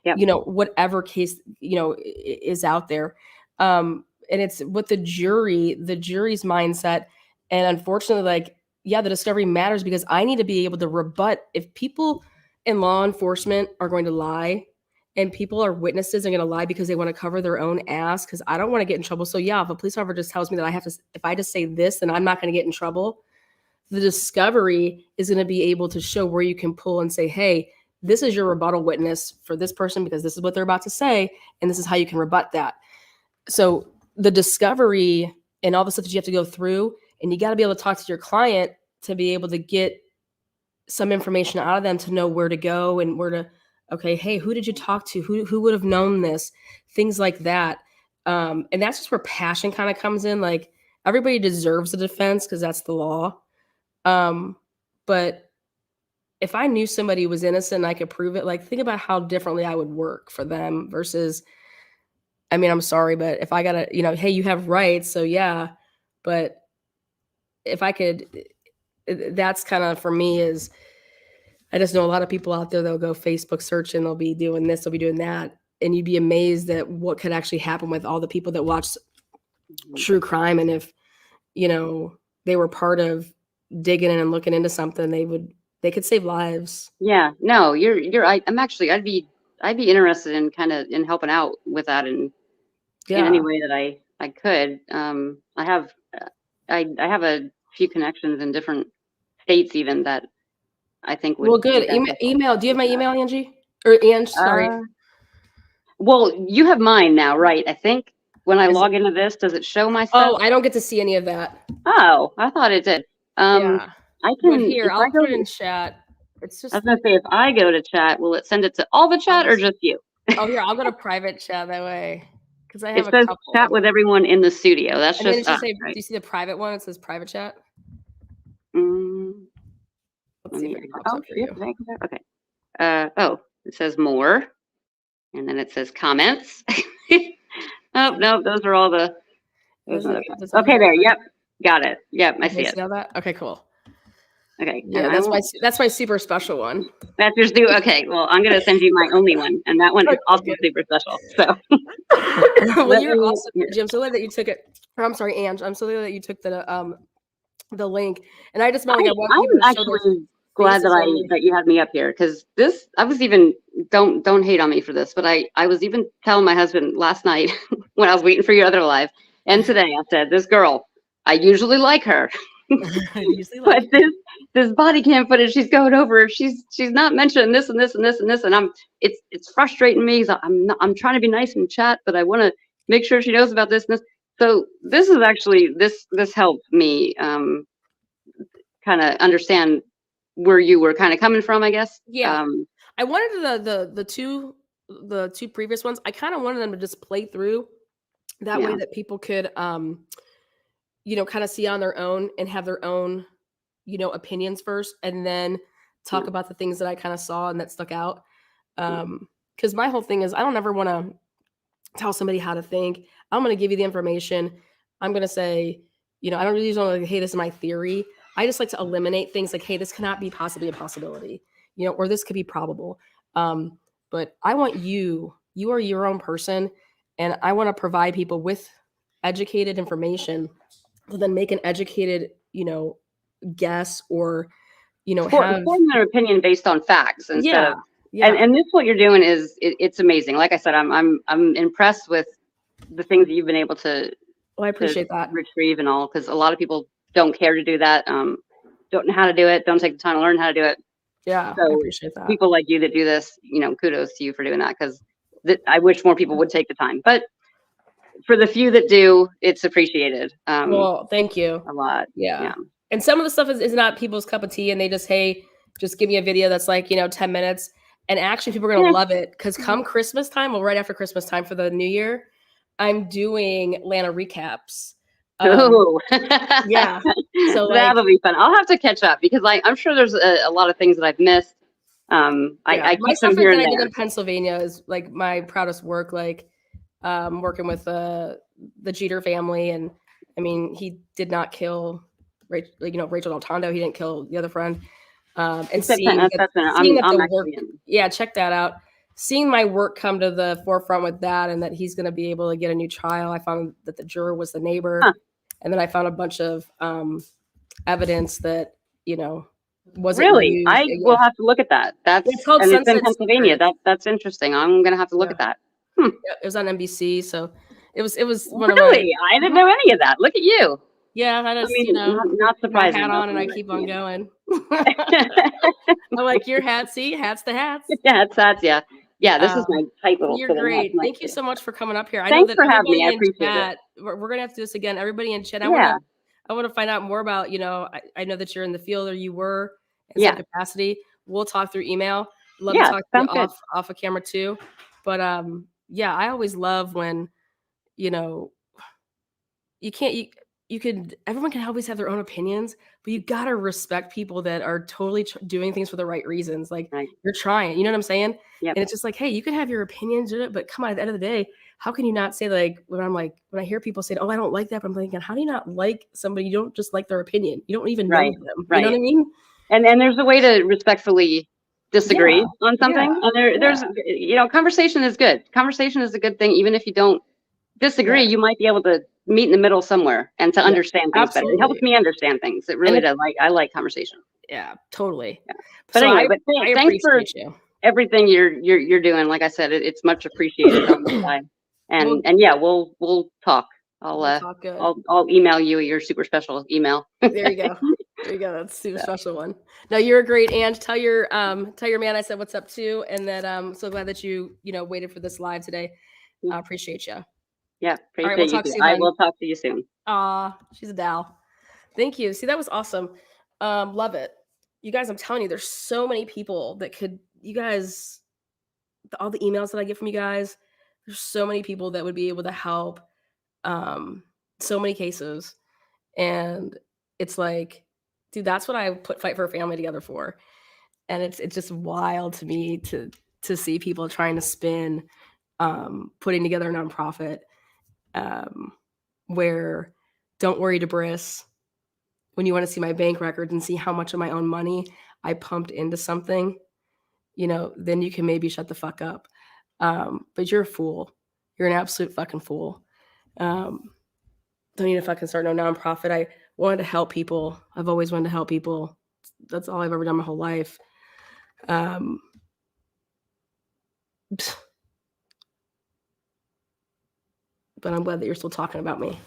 Yep. whatever case, is out there. And it's with the jury's mindset. And unfortunately, like yeah, the discovery matters because I need to be able to rebut if people in law enforcement are going to lie and people are witnesses are going to lie because they want to cover their own ass because I don't want to get in trouble. So yeah, if a police officer just tells me that I have to, if I just say this, then I'm not going to get in trouble. The discovery is going to be able to show where you can pull and say, hey, this is your rebuttal witness for this person because this is what they're about to say, and this is how you can rebut that. So the discovery and all the stuff that you have to go through, and you got to be able to talk to your client to be able to get some information out of them to know where to go and where to, okay, hey, who did you talk to? Who would have known this? Things like that. And that's just where passion kind of comes in. Like everybody deserves a defense because that's the law. But if I knew somebody was innocent and I could prove it, like think about how differently I would work for them versus, I mean, I'm sorry, but if I gotta, hey, you have rights. So yeah, but if I could, that's kind of for me is, I just know a lot of people out there that'll go Facebook search and they'll be doing this, they'll be doing that. And you'd be amazed at what could actually happen with all the people that watch true crime. And if, they were part of digging in and looking into something, they could save lives. Yeah, no, you're right. I'd be interested in kind of in helping out with that in any way that I could. I have a few connections in different states even that I think would. Well, good. Email. Do you have my email, Angie? Or Ange? Sorry. Well, you have mine now, right? I think when I log into this, does it show my stuff? Oh, I don't get to see any of that. Oh, I thought it did. Yeah. I can. But here, I'll put it in chat. It's just. I was gonna say, if I go to chat, will it send it to all the chat or just you? Oh, here, I'll go to private chat that way. Because I have it says couple. Chat with everyone in the studio. That's and just. Then say, right. Do you see the private one? It says private chat. Let's see if it pops up for you. Okay. It says more, and then it says comments. Oh no, those are all the. Okay, there. Yep, got it. Yep, I see it. Know that? Okay, cool. Okay. Yeah, that's my super special one. That's your new. Okay, well, I'm gonna send you my only one, and that one is also super special. So. Well, you're awesome, Jim. I'm so glad that you took it. Or, I'm sorry, Ange. I'm so glad that you took the link. And I just meant like I'm actually glad that you had me up here because this I was even don't hate on me for this, but I was even telling my husband last night when I was waiting for your other live, and today I said this girl, I usually like her. But this body cam footage she's going over, she's not mentioning this and this and this and this, and it's frustrating me. So I'm trying to be nice in chat, but I want to make sure she knows about this and this. So this is actually this helped me kind of understand where you were kind of coming from, I guess. Yeah. I wanted the two previous ones. I kind of wanted them to just play through that way that people could kind of see on their own and have their own opinions first, and then talk about the things that I kind of saw and that stuck out. Because my whole thing is I don't ever want to tell somebody how to think. I'm going to give you the information. I'm going to say, I don't really want to like, hey, this is my theory. I just like to eliminate things like, hey, this cannot be possibly a possibility, or this could be probable. But I want you are your own person. And I want to provide people with educated information to then make an educated, guess or, form their opinion based on facts. And and this, what you're doing is it's amazing. Like I said, I'm impressed with the things that you've been able to. Well, I appreciate that. Retrieve and all, because a lot of people don't care to do that. Don't know how to do it. Don't take the time to learn how to do it. Yeah, so I appreciate that. People like you that do this, kudos to you for doing that, because I wish more people would take the time. But for the few that do, it's appreciated. Well, thank you a lot. Yeah. And some of the stuff is not people's cup of tea, and they just, hey, just give me a video that's like 10 minutes. And actually, people are gonna love it, because come Christmas time, well, right after Christmas time for the new year, I'm doing Atlanta recaps. Yeah. So that'll be fun. I'll have to catch up, because I'm sure there's a lot of things that I've missed. I keep them here and there. I did in Pennsylvania is like my proudest work, like working with the Jeter family. And I mean, he did not kill Rachel Daltondo. He didn't kill the other friend. And seeing the work, check that out. Seeing my work come to the forefront with that, and that he's going to be able to get a new trial. I found that the juror was the neighbor. And then I found a bunch of evidence that you know, wasn't Really? used. I Yeah. will have to look at that. It's called And it's in Sunset Pennsylvania. Secrets. That's interesting. I'm gonna have to look Yeah. at that. Yeah, it was on NBC, so it was one of my Really? I didn't know any of that. Look at you. yeah. I I just mean, not put my surprising. hat though, on and I from keep what on I've going. I'm like your hat. See, hats to hats. seen. Yeah, that's yeah. Yeah, this is my tight little You're fitting hat. great. Thank you so much for coming up here. I know Thanks that for having me. everybody I in appreciate it. chat, we're gonna have to do this again. Everybody in chat, Yeah. I want to find out more about, I know that you're in the field or you were in some Yeah. capacity. We'll talk through email. Love Yeah, to talk to you sounds good. off of camera too. But yeah, I always love when, you know, you can't you could everyone can always have their own opinions, but you gotta respect people that are totally doing things for the right reasons. Like Right. you're trying, you know what I'm saying? Yep. And it's just like, hey, you can have your opinions, but come on, at the end of the day, how can you not say like when I hear people say, oh, I don't like that, but I'm thinking, how do you not like somebody? You don't just like their opinion. You don't even know Right. them. You Right. know what I mean? And there's a way to respectfully disagree Yeah, on something. yeah, And there's conversation is good. Conversation is a good thing, even if you don't disagree. Yeah. You might be able to meet in the middle somewhere and to Yeah, understand things better. It helps absolutely. me understand things. It really does. I like conversation. Yeah, totally. Yeah. But So anyway, I thanks for appreciate you. everything you're doing. Like I said, it's much appreciated on my side. Well, And yeah, we'll talk. we'll talk good. I'll email you your super special email. There you go. There you go. That's a super special one. No, you're a great Ange. Tell your man I said what's up too, and that I'm so glad that you waited for this live today. I appreciate you. Yeah, All right, appreciate we'll you talk too. soon, I hon. will talk to you soon. Aw, she's a Dow. Thank you. See, that was awesome. Love it. You guys, I'm telling you, there's so many people that could. You guys, all the emails that I get from you guys, there's so many people that would be able to help. So many cases, and it's like, dude, that's what I put Fight for a Family together for. And it's just wild to me to see people trying to spin putting together a nonprofit where don't worry, Debris, when you want to see my bank records and see how much of my own money I pumped into something, then you can maybe shut the fuck up. But you're a fool. You're an absolute fucking fool. Don't need to fucking start no nonprofit. I wanted to help people. I've always wanted to help people. That's all I've ever done my whole life. But I'm glad that you're still talking about me.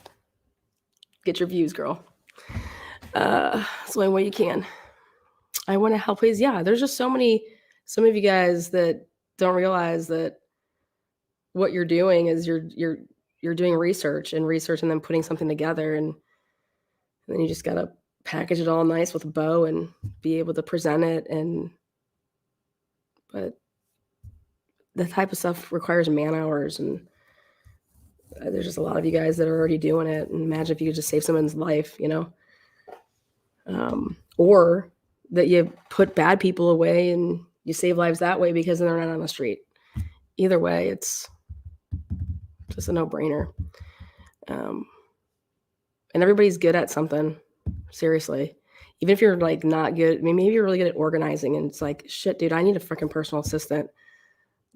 Get your views, girl. It's the only way you can. I want to help. Please, yeah. There's just some of you guys that don't realize that what you're doing is you're doing research and then putting something together, and then you just gotta package it all nice with a bow and be able to present it. But that type of stuff requires man hours, and there's just a lot of you guys that are already doing it. And imagine if you could just save someone's life, or that you put bad people away and you save lives that way because they're not on the street. Either way, it's just a no-brainer. And everybody's good at something. Seriously. Even if you're like not good, maybe you're really good at organizing, and it's like, shit, dude, I need a freaking personal assistant.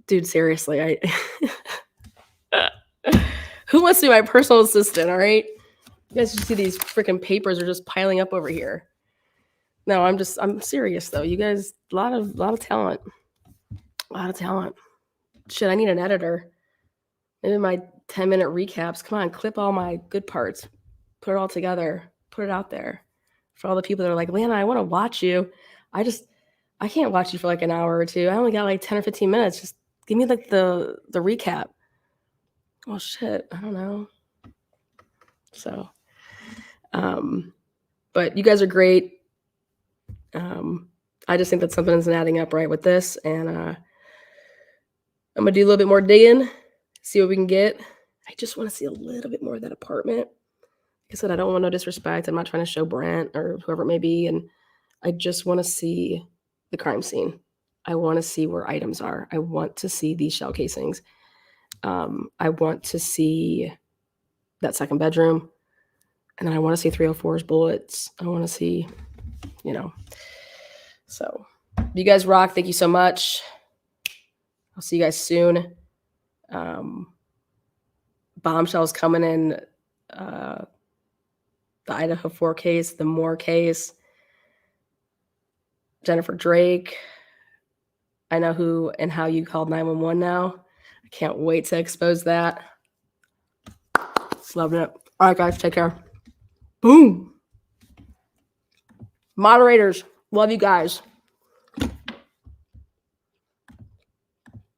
Dude, seriously, who wants to be my personal assistant? All right. You guys should see these freaking papers are just piling up over here. No, I'm serious though. You guys, a lot of talent. A lot of talent. Shit, I need an editor. Maybe my 10-minute recaps. Come on, clip all my good parts. Put it all together. Put it out there. For all the people that are like, Lana, I want to watch you. I can't watch you for like an hour or two. I only got like 10 or 15 minutes. Just give me like the recap. Well, shit, I don't know. So, but you guys are great. I just think that something isn't adding up right with this, and I'm gonna do a little bit more digging, see what we can get. I just want to see a little bit more of that apartment. Like I said, I don't want no disrespect. I'm not trying to show Brent or whoever it may be, and I just want to see the crime scene. I want to see where items are. I want to see these shell casings. I want to see that second bedroom, and then I want to see 304's bullets. I want to see, So, you guys rock. Thank you so much. I'll see you guys soon. Bombshells coming in. The Idaho 4 case, the Moore case. Jennifer Drake. I know who and how you called 911 now. I can't wait to expose that. Loving it. All right, guys, take care. Boom. Moderators, love you guys.